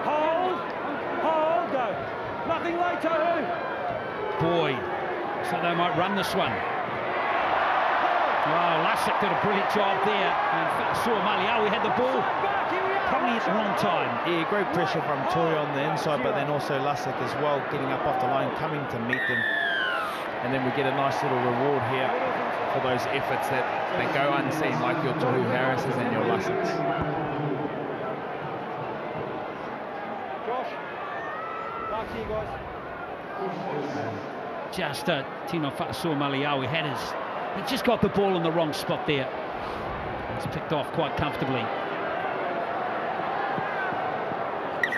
Hold, go. Nothing late, Tohu. Boyd. So they might run this one. Wow, Lusick did a brilliant job there. And Fatasua Maliawi had the ball probably at the wrong time. Yeah, great pressure from Toy on the inside, but then also Lusick as well, getting up off the line, coming to meet them. And then we get a nice little reward here for those efforts that go unseen, like your Tohu Harrises and your Lusicks. Josh, back to you guys. Just Tino Fatasua Maliawi had he just got the ball in the wrong spot there. It's picked off quite comfortably. So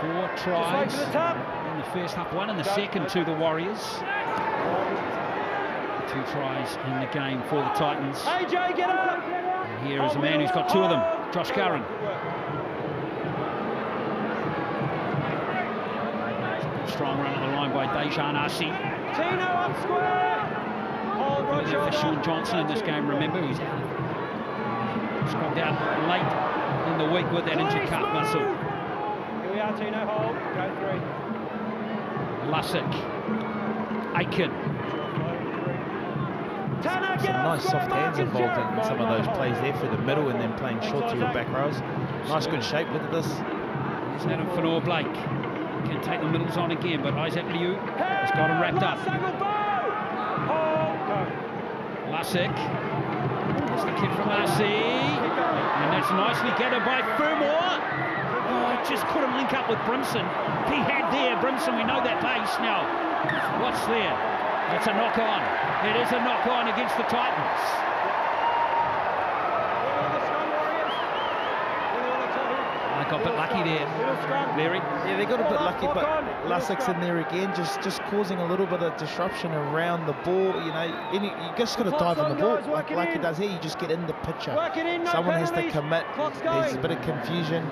4 tries in the first half, 1 in the second to the Warriors. 2 tries in the game for the Titans. AJ, get up! And here is a man who's got 2 of them, Josh Curran. Strong run at the line by Dejan Arce. Tino up square. Hold right For shoulder. Sean Johnson in this game, remember, who's scrubbed out late in the week with that injured calf muscle. Here we are, Tino, hold. Go 3. Lussick. Aiken. Tanner, Some nice soft hands involved in some of those plays there through the middle and then playing short to your back rows. Nice, good shape. Look at this. Here's Adam Fanor-Blake. Can take the middles on again, but Isaac Liu has got him wrapped up. Lussick. That's the kid from RC. And that's nicely gathered by Fermor. Oh, he just couldn't link up with Brimson. He had there, Brimson, we know that pace. Now, what's there? It's a knock-on. It is a knock-on against the Titans. I got a bit lucky there, Larry. Yeah, they got a bit lucky, but Lussick's in there again, just causing a little bit of disruption around the ball. You know, you just got to dive on the ball like he does here. You just get in the picture. Someone has to commit. There's a bit of confusion,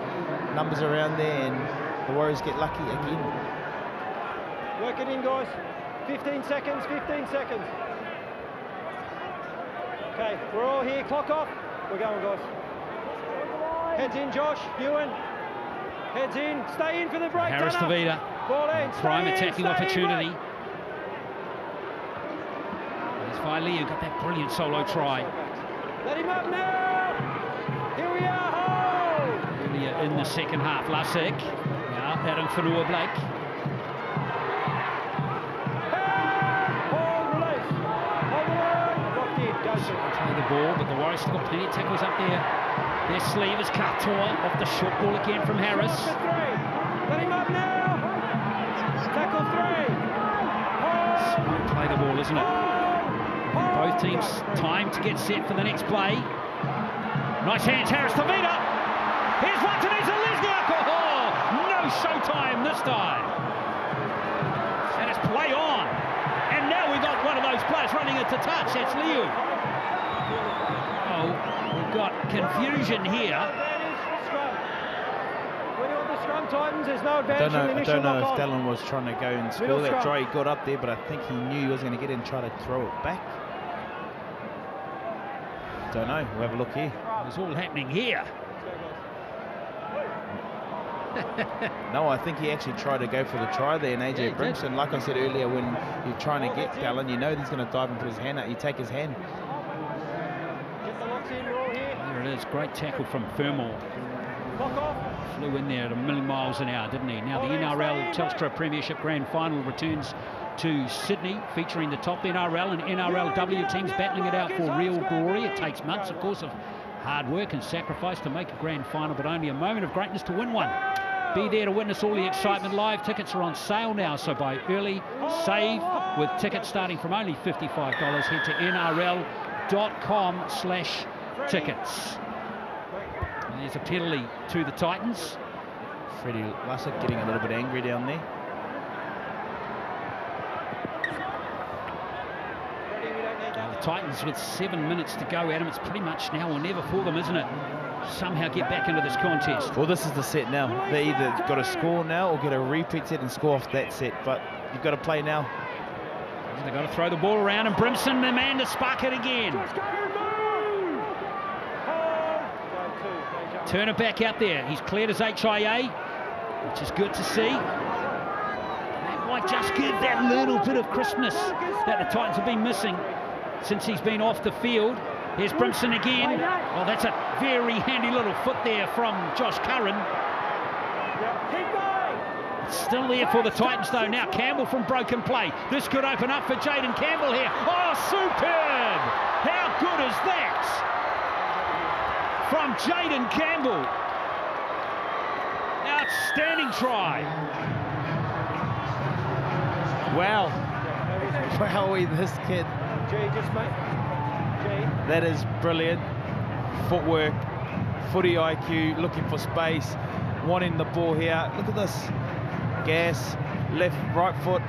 numbers around there, and the Warriors get lucky again. Work it in, guys. 15 seconds, 15 seconds. Okay, we're all here. Clock off. We're going, guys. Heads in, Josh. Ewan. Heads in. Stay in for the break. Harris Tavita. Ball in. Prime attacking opportunity. There's Viley, who got that brilliant solo try. Let him up now. Here we are. Hold. Earlier in the second half. Lussick. Now Adam Fanor-Blake. Play the ball, but the Warriors still got plenty of tackles up there. Their sleeve is Katoa off the short ball again from Harris. Let him up now. Tackle 3. Play the ball, isn't it? Both teams time to get set for the next play. Nice hands, Harris Tavita. Here's one to Lesniak. Oh, no showtime this time. And it's play on. And now we've got one of those players running it to touch. That's Liu. Oh, we've got confusion here. When you're on the scrum, Titans, there's no I advantage. don't know if Dallin was trying to go and score that try. He got up there, but I think he knew he was going to get in and try to throw it back. Don't know. We'll have a look here. It's all happening here. No, I think he actually tried to go for the try there, and AJ Brimson, like I said earlier, when you're trying to get Dallin, you know he's going to dive and put his hand out. You take his hand. There it is. Great tackle from Fermor. Flew in there at 1,000,000 miles an hour, didn't he? Now the NRL Telstra Premiership Grand Final returns to Sydney, featuring the top NRL and NRLW teams battling it out for real glory. It takes months, of course, of hard work and sacrifice to make a grand final, but only a moment of greatness to win one. Be there to witness all the excitement live. Tickets are on sale now, so buy early, save with tickets starting from only $55. Head to nrl.com/tickets. And there's a penalty to the Titans. Freddie Lussick getting a little bit angry down there. Now the Titans with 7 minutes to go, Adam. It's pretty much now or never for them, isn't it? Somehow get back into this contest. Well, this is the set now. They either got to score now or get a repeat set and score off that set, but you've got to play now. They've got to throw the ball around, and Brimson, the man to spark it again. Turner back out there. He's cleared his HIA, which is good to see. That might just give that little bit of crispness that the Titans have been missing since he's been off the field. Here's Brimson again. Oh, that's a very handy little foot there from Josh Curran. It's still there for the Titans, though. Now Campbell from broken play. This could open up for Jaden Campbell here. Oh, superb! How good is that? From Jaden Campbell. Outstanding try. Wow. Wowie, this kid. That is brilliant. Footwork, footy IQ, looking for space, wanting the ball here. Look at this. Gas, left, right foot.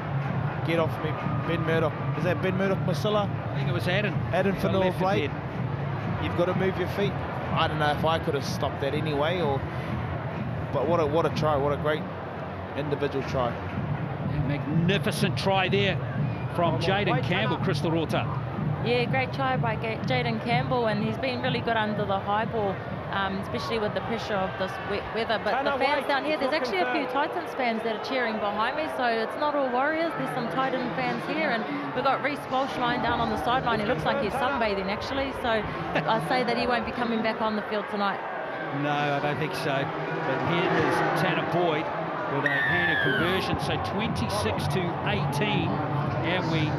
Get off me. Ben Murdoch. Is that Ben Murdoch Masilla? I think it was Adam. Adam Fanor-Blake. You've got to move your feet. I don't know if I could have stopped that anyway, but what a try, what a great individual try. And Magnificent try there from Jaden Campbell, Crystal Rota. Yeah, great try by Jaden Campbell, and he's been really good under the high ball, especially with the pressure of this wet weather. But the fans down here, there's actually a few Titans fans that are cheering behind me, so it's not all Warriors. There's some Titan fans here, and we've got Reece Walsh lying down on the sideline. He looks like he's sunbathing, actually, so I say that he won't be coming back on the field tonight. No, I don't think so. But here is Tanner Boyd with a handed conversion, so 26-18, and we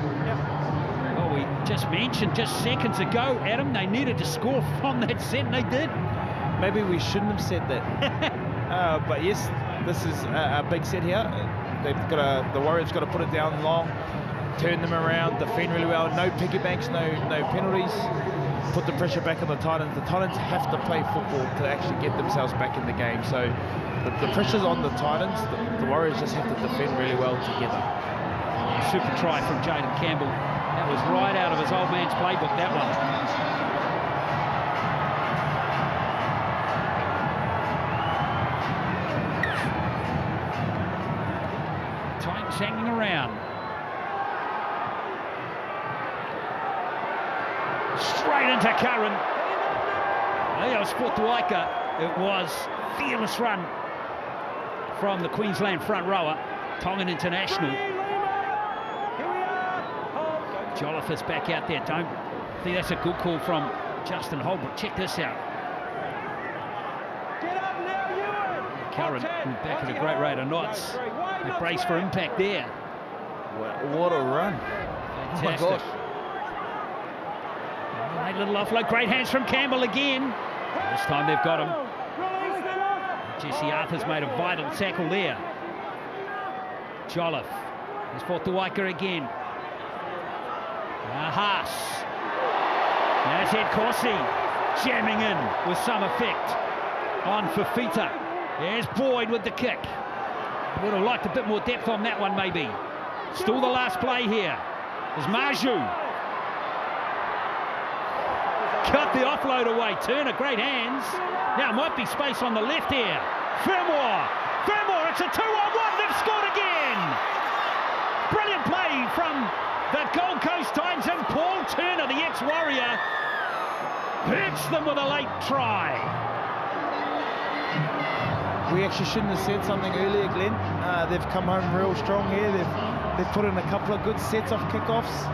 just mentioned just seconds ago, Adam, they needed to score from that set, and they did. Maybe we shouldn't have said that. But yes, this is a big set here. The Warriors got to put it down long, turn them around, defend really well. No piggy banks, no penalties. Put the pressure back on the Titans. The Titans have to play football to actually get themselves back in the game. So the pressure's on the Titans. The Warriors just have to defend really well together. Super try from Jaden Campbell. That was right out of his old man's playbook, that one. Titans hanging around. Straight into Curran. Leo Sportuaika. It was fearless run from the Queensland front rower, Tongan international. Jolliffe is back out there. Don't think that's a good call from Justin Holbrook. Check this out. Curran back at a great rate of knots. They brace for impact there. What a run. Fantastic. Oh my gosh. Great little offload. Great hands from Campbell again. This time they've got him. Jesse Arthur's made a vital tackle there. Jolliffe. He's fought the Waika again. Haas. That's Ed Corsi jamming in with some effect on Fafita. There's Boyd with the kick. Would have liked a bit more depth on that one, maybe. Still the last play here. There's Maju. Cut the offload away. Turner, great hands. Now might be space on the left here. Fermor, it's a 2-on-1. They've scored again. Brilliant play from the Gold Coast Titans, and Paul Turner, the ex-Warrior, hurts them with a late try. We actually shouldn't have said something earlier, Glenn. They've come home real strong here. They've put in a couple of good sets of kickoffs,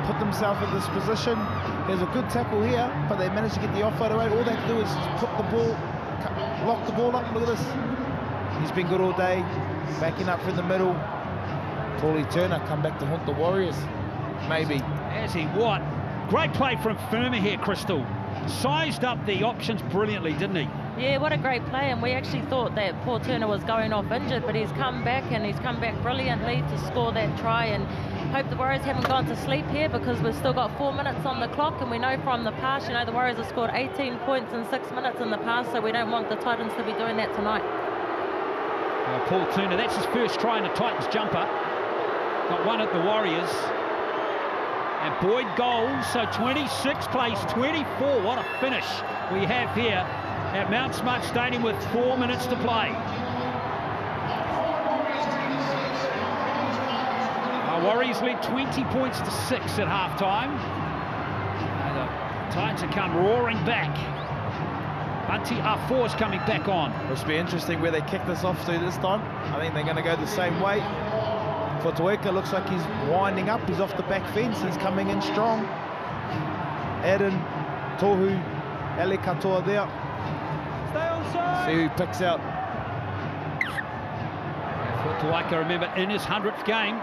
put themselves in this position. There's a good tackle here, but they managed to get the offload away. All they have to do is put the ball, lock the ball up. Look at this. He's been good all day, backing up from the middle. Paulie Turner come back to haunt the Warriors, maybe. Has he what? Great play from Firma here, Crystal. Sized up the options brilliantly, didn't he? Yeah, what a great play, and we actually thought that Paul Turner was going off injured, but he's come back, and he's come back brilliantly to score that try, and hope the Warriors haven't gone to sleep here, because we've still got 4 minutes on the clock, and we know from the past, you know, the Warriors have scored 18 points in 6 minutes in the past, so we don't want the Titans to be doing that tonight. Paul Turner, that's his first try in a Titans jumper. Got one at the Warriors. And Boyd goals, so 26 plays 24. What a finish we have here at Mount Smart Stadium with 4 minutes to play. Our Warriors lead 20 points to 6 at half-time. The Titans have come roaring back. Bunty R4's coming back on. It'll be interesting where they kick this off to this time. I think they're going to go the same way. Fotueka looks like he's winding up. He's off the back fence. He's coming in strong. Eden, Tohu, Ali Katoa there. Stay on side. See who picks out. Fotueka, remember, in his 100th game.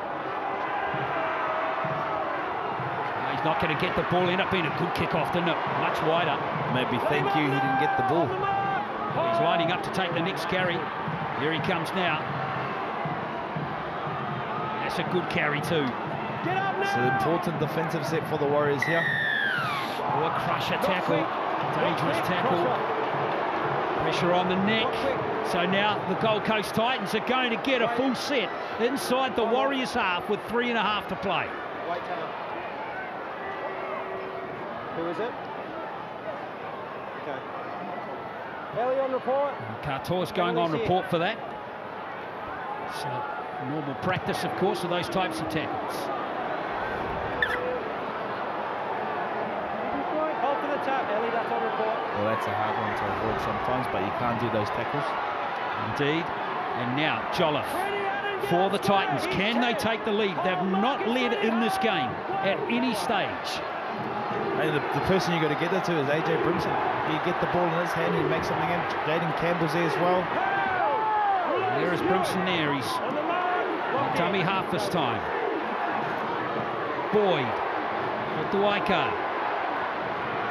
He's not going to get the ball. Ended up being a good kick-off, didn't it? Much wider. Maybe thank you, he didn't get the ball. He's lining up to take the next carry. Here he comes now. That's a good carry too. It's an important defensive set for the Warriors here. Oh, a crusher tackle. Dangerous tackle. Pressure on the neck. So now the Gold Coast Titans are going to get a full set inside the Warriors half with 3.5 to play. Who is it? Okay. Ellie on report. Katoa's going on report for that. So Normal practice, of course, of those types of tackles. Hold to the tap, Ellie, that's on report. Well, that's a hard one to avoid sometimes, but you can't do those tackles. Indeed. And now Jolliffe for the Titans. Can they take the lead? They've not led in this game at any stage. Hey, the person you got to get it to is AJ Brimson. You get the ball in his hand, he makes something happen. Jaden Campbell's there as well. There is Brimson there. He's on dummy half this time. Boyd for Duaika.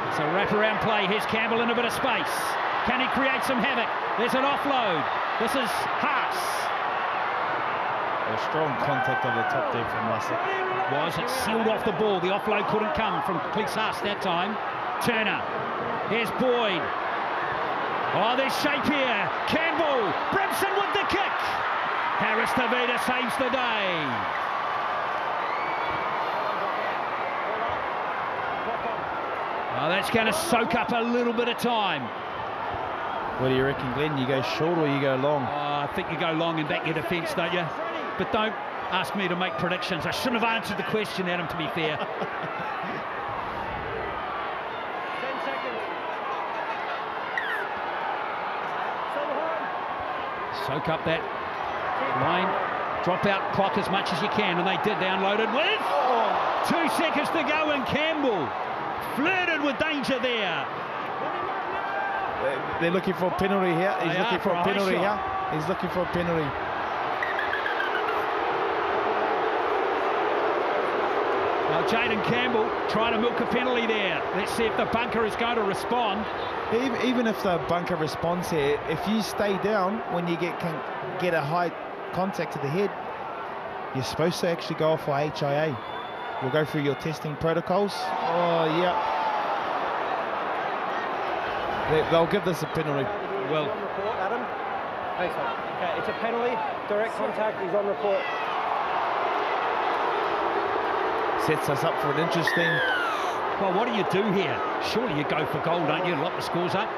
It's a wraparound play. Here's Campbell in a bit of space. Can he create some havoc? There's an offload. This is Haas. A strong contact on the top there from Russell. It sealed off the ball. The offload couldn't come from Cleese Haas that time. Turner. Here's Boyd. Oh, there's shape here. Campbell. Brimson with the kick. Harris Tavita saves the day. Oh, that's going to soak up a little bit of time. What do you reckon, Glenn? You go short or you go long? Oh, I think you go long and back your defence, don't you? But don't ask me to make predictions. I shouldn't have answered the question, Adam, to be fair. 10 seconds. Soak up that line. Drop out clock as much as you can, and they did. They unloaded with 2 seconds to go, and Campbell flirted with danger there. They're looking for a penalty here. He's looking for a penalty here. He's looking for a penalty. Now Jaden Campbell trying to milk a penalty there. Let's see if the bunker is going to respond. Even if the bunker responds here, if you stay down when you get a high contact to the head, you're supposed to actually go off for HIA. We'll go through your testing protocols. Oh, yeah. They'll give this a penalty. Well, He's on report, Adam. Thanks, mate. Okay, it's a penalty. Direct contact. He's on report. Sets us up for an interesting... well, what do you do here? Surely you go for goal, don't you? Lock the scores up.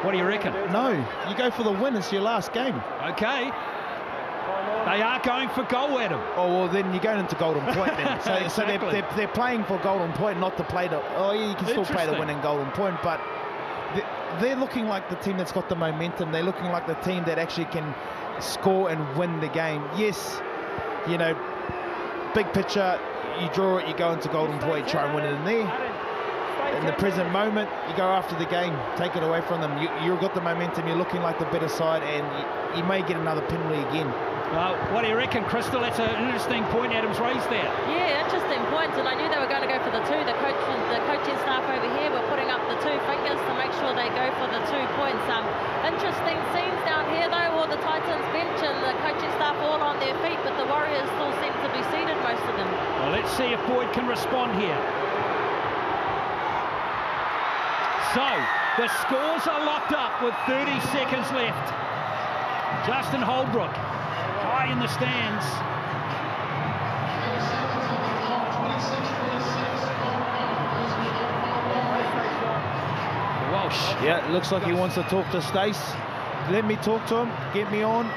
What do you reckon? No, you go for the win. It's your last game. Okay. They are going for goal, Adam. Oh, well, then you're going into golden point then. So, Exactly. so they're playing for golden point, not to play the... oh, yeah, you can still play the win in golden point, but they're looking like the team that's got the momentum. They're looking like the team that actually can score and win the game. Yes, you know, big picture, you draw it, you go into golden point, you try and win it in there. In the present moment, you go after the game, take it away from them. You've got the momentum, you're looking like the better side, and you may get another penalty again. Well, what do you reckon, Crystal? That's an interesting point Adam's raised there. Yeah, interesting points, and I knew they were going to go for the 2. The coaching staff over here were putting up the 2 fingers to make sure they go for the 2 points. Interesting scenes down here, though. All the Titans bench and the coaching staff all on their feet, but the Warriors still seem to be seated, most of them. Well, let's see if Boyd can respond here. So, the scores are locked up with 30 seconds left. Justin Holbrook, high in the stands. Walsh. Yeah, it looks like he wants to talk to Stace. Let me talk to him. Get me on.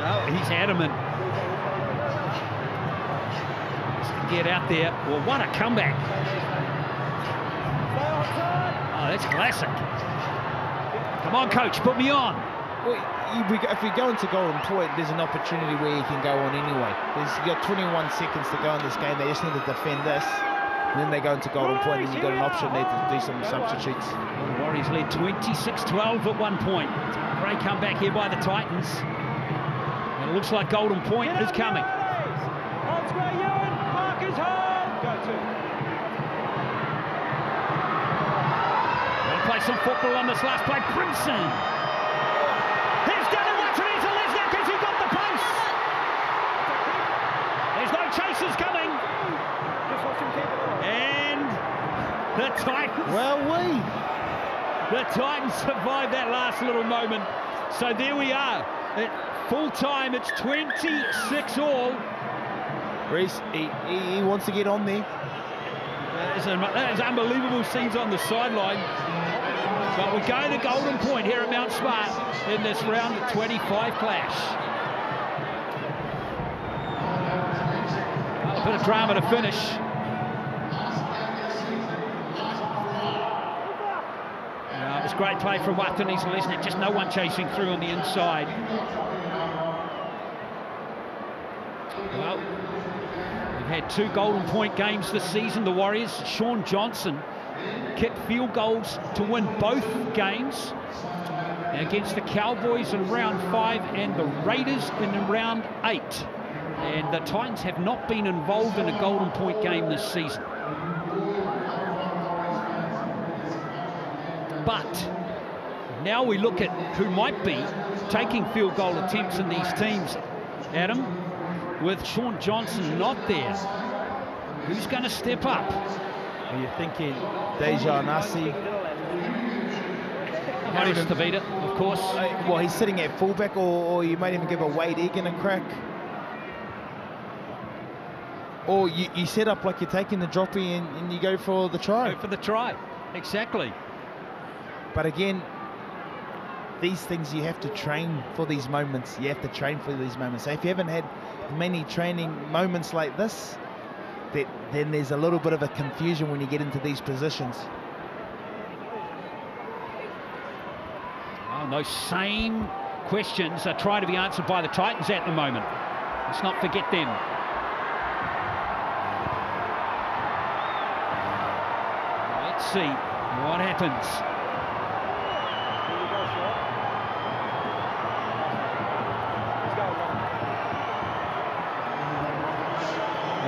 Oh, he's adamant. Get out there. Well, what a comeback. Oh, that's classic. Come on, coach, put me on. Well, if we go into golden point, there's an opportunity where you can go on anyway. You've got 21 seconds to go in this game. They just need to defend this. And then they go into golden point, and you've got an option there to do some substitutes. Well, the Warriors led 26-12 at one point. Great comeback here by the Titans. And it looks like golden point is coming. Gonna play some football on this last play. Brimson. Here's Devin Watson. Here's a Lesniak as he got the post. There's no chasers coming. And the Titans. The Titans survived that last little moment. So there we are. At full time, it's 26-all. Reece, he wants to get on there. There's unbelievable scenes on the sideline. But we go to Golden Point here at Mount Smart in this round of 25 clash. A bit of drama to finish. It was great play from Watton, isn't it? Just no one chasing through on the inside. Well, we've had 2 Golden Point games this season. The Warriors, Sean Johnson, kicked field goals to win both games against the Cowboys in round 5 and the Raiders in round 8. And the Titans have not been involved in a Golden Point game this season. But now we look at who might be taking field goal attempts in these teams, Adam. With Sean Johnson not there, who's going to step up? Well, you're thinking Deja Nasi. Harris Tavita, of course. Well, he's sitting at fullback, or you might even give a Wade Egan a crack. Or you set up like you're taking the droppy and you go for the try. Go for the try, exactly. But again, these things you have to train for these moments. You have to train for these moments. So if you haven't had many training moments like this, then there's a little bit of a confusion when you get into these positions. Oh, those same questions are trying to be answered by the Titans at the moment. Let's not forget them. Let's see what happens.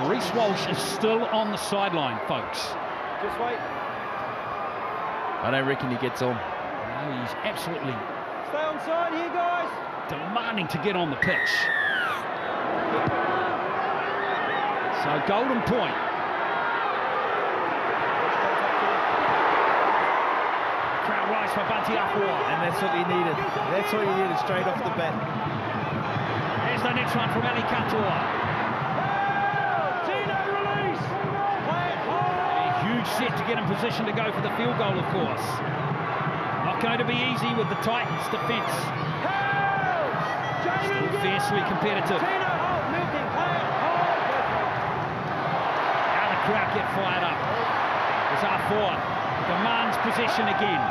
Reece Walsh is still on the sideline, folks. Just wait. I don't reckon he gets on. No, he's absolutely Stay on side here, guys. demanding to get on the pitch. So Golden Point. Crowd rise for Bunty Afua. And that's what you needed. That's what you needed straight off the bat. There's the next one from Ali Katoa. Huge set to get in position to go for the field goal, of course. Not going to be easy with the Titans' defence. Still fiercely competitive. Now the crowd get fired up. As R4 demands possession again.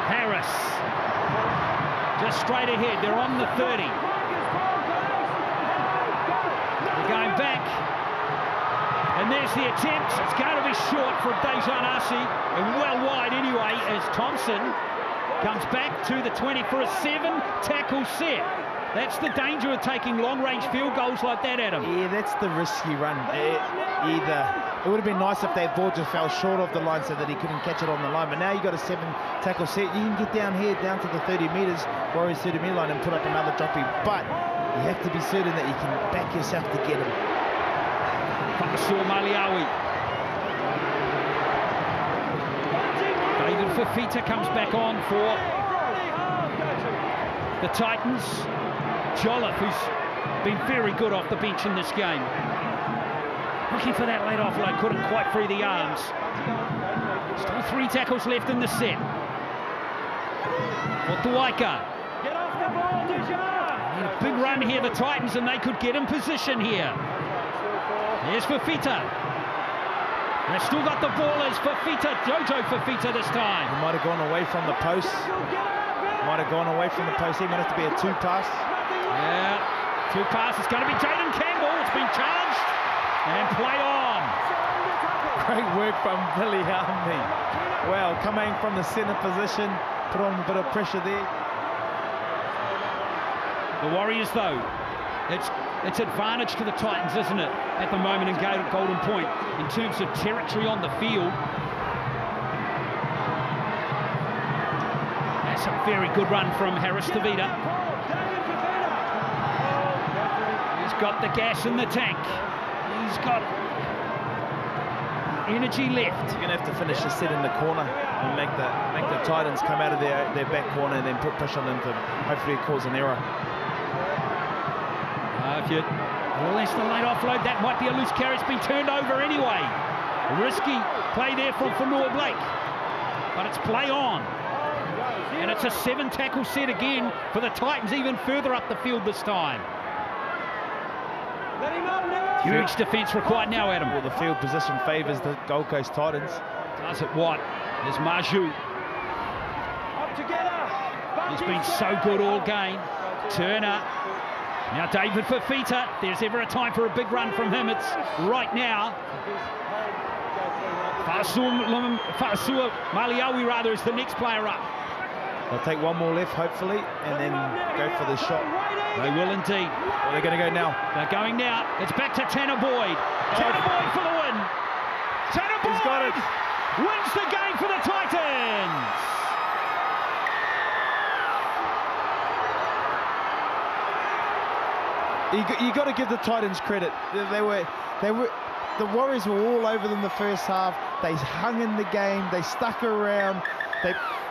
Harris. Just straight ahead. They're on the 30. Going back, and there's the attempt. It's going to be short for Dejan Arce, and well wide anyway, as Thompson comes back to the 20 for a 7-tackle set. That's the danger of taking long-range field goals like that, Adam. Yeah, that's the risky run. It would have been nice if that ball just fell short of the line so that he couldn't catch it on the line, but now you've got a 7-tackle set. You can get down here, down to the 30 metres, Warriors 30-metre line, and put up another droppy, but you have to be certain that you can back yourself to get him. Pakasur Maliawi. David Fafita comes back on for the Titans. Jolliffe, who's been very good off the bench in this game. Looking for that late offload, couldn't quite free the arms. Still 3 tackles left in the set. For Tuaika. Get off the ball, Dejan! A big run here, the Titans, and they could get in position here. Here's Fafita. They've still got the ball as Fafita, Jojo Fafita this time. He might have gone away from the post. Might have gone away from the post. He might have to be a 2-pass. Yeah, 2-pass. It's going to be Jaden Campbell. It's been charged and play on. Great work from Billy Harmony. Well, coming from the centre position, put on a bit of pressure there. The Warriors, though, it's advantage to the Titans, isn't it, at the moment in Golden Point, in terms of territory on the field. That's a very good run from Harris Tavita. He's got the gas in the tank. He's got energy left. You're going to have to finish the set in the corner and make the Titans come out of their back corner and then put pressure on them to hopefully cause an error. If you less the late offload, that might be a loose carry. It's been turned over anyway. Risky play there from Fanua Blake, but it's play on. And it's a 7-tackle set again for the Titans, even further up the field this time. Let him up now. Huge defence required now, Adam. Well, the field position favours the Gold Coast Titans. Does it what? There's Maju. Up together. He's been so good all game. Turner. Now David Fafita. There's ever a time for a big run from him. It's right now. Fa'asua Maliawi, rather, is the next player up. They'll take one more left, hopefully, and then go for the shot. They will indeed. Well, they're going to go now. They're going now. It's back to Tanner Boyd. Tanner Boyd for the win. Tanner Boyd He's got it. Wins the game for the Titans. You got to give the Titans credit. The Warriors were all over them the first half. They hung in the game. They stuck around.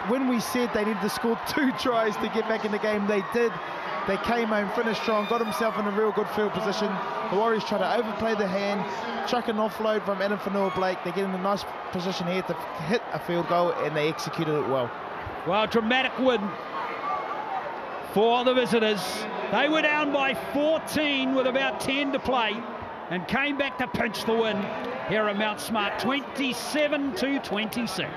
When we said they needed to score 2 tries to get back in the game, they did. They came home, finished strong, got himself in a real good field position. The Warriors try to overplay the hand, chuck an offload from Adam Fanua Blake. They get in a nice position here to hit a field goal, and they executed it well. Well, dramatic win for the visitors. They were down by 14 with about 10 to play and came back to pinch the win here at Mount Smart, 27-26.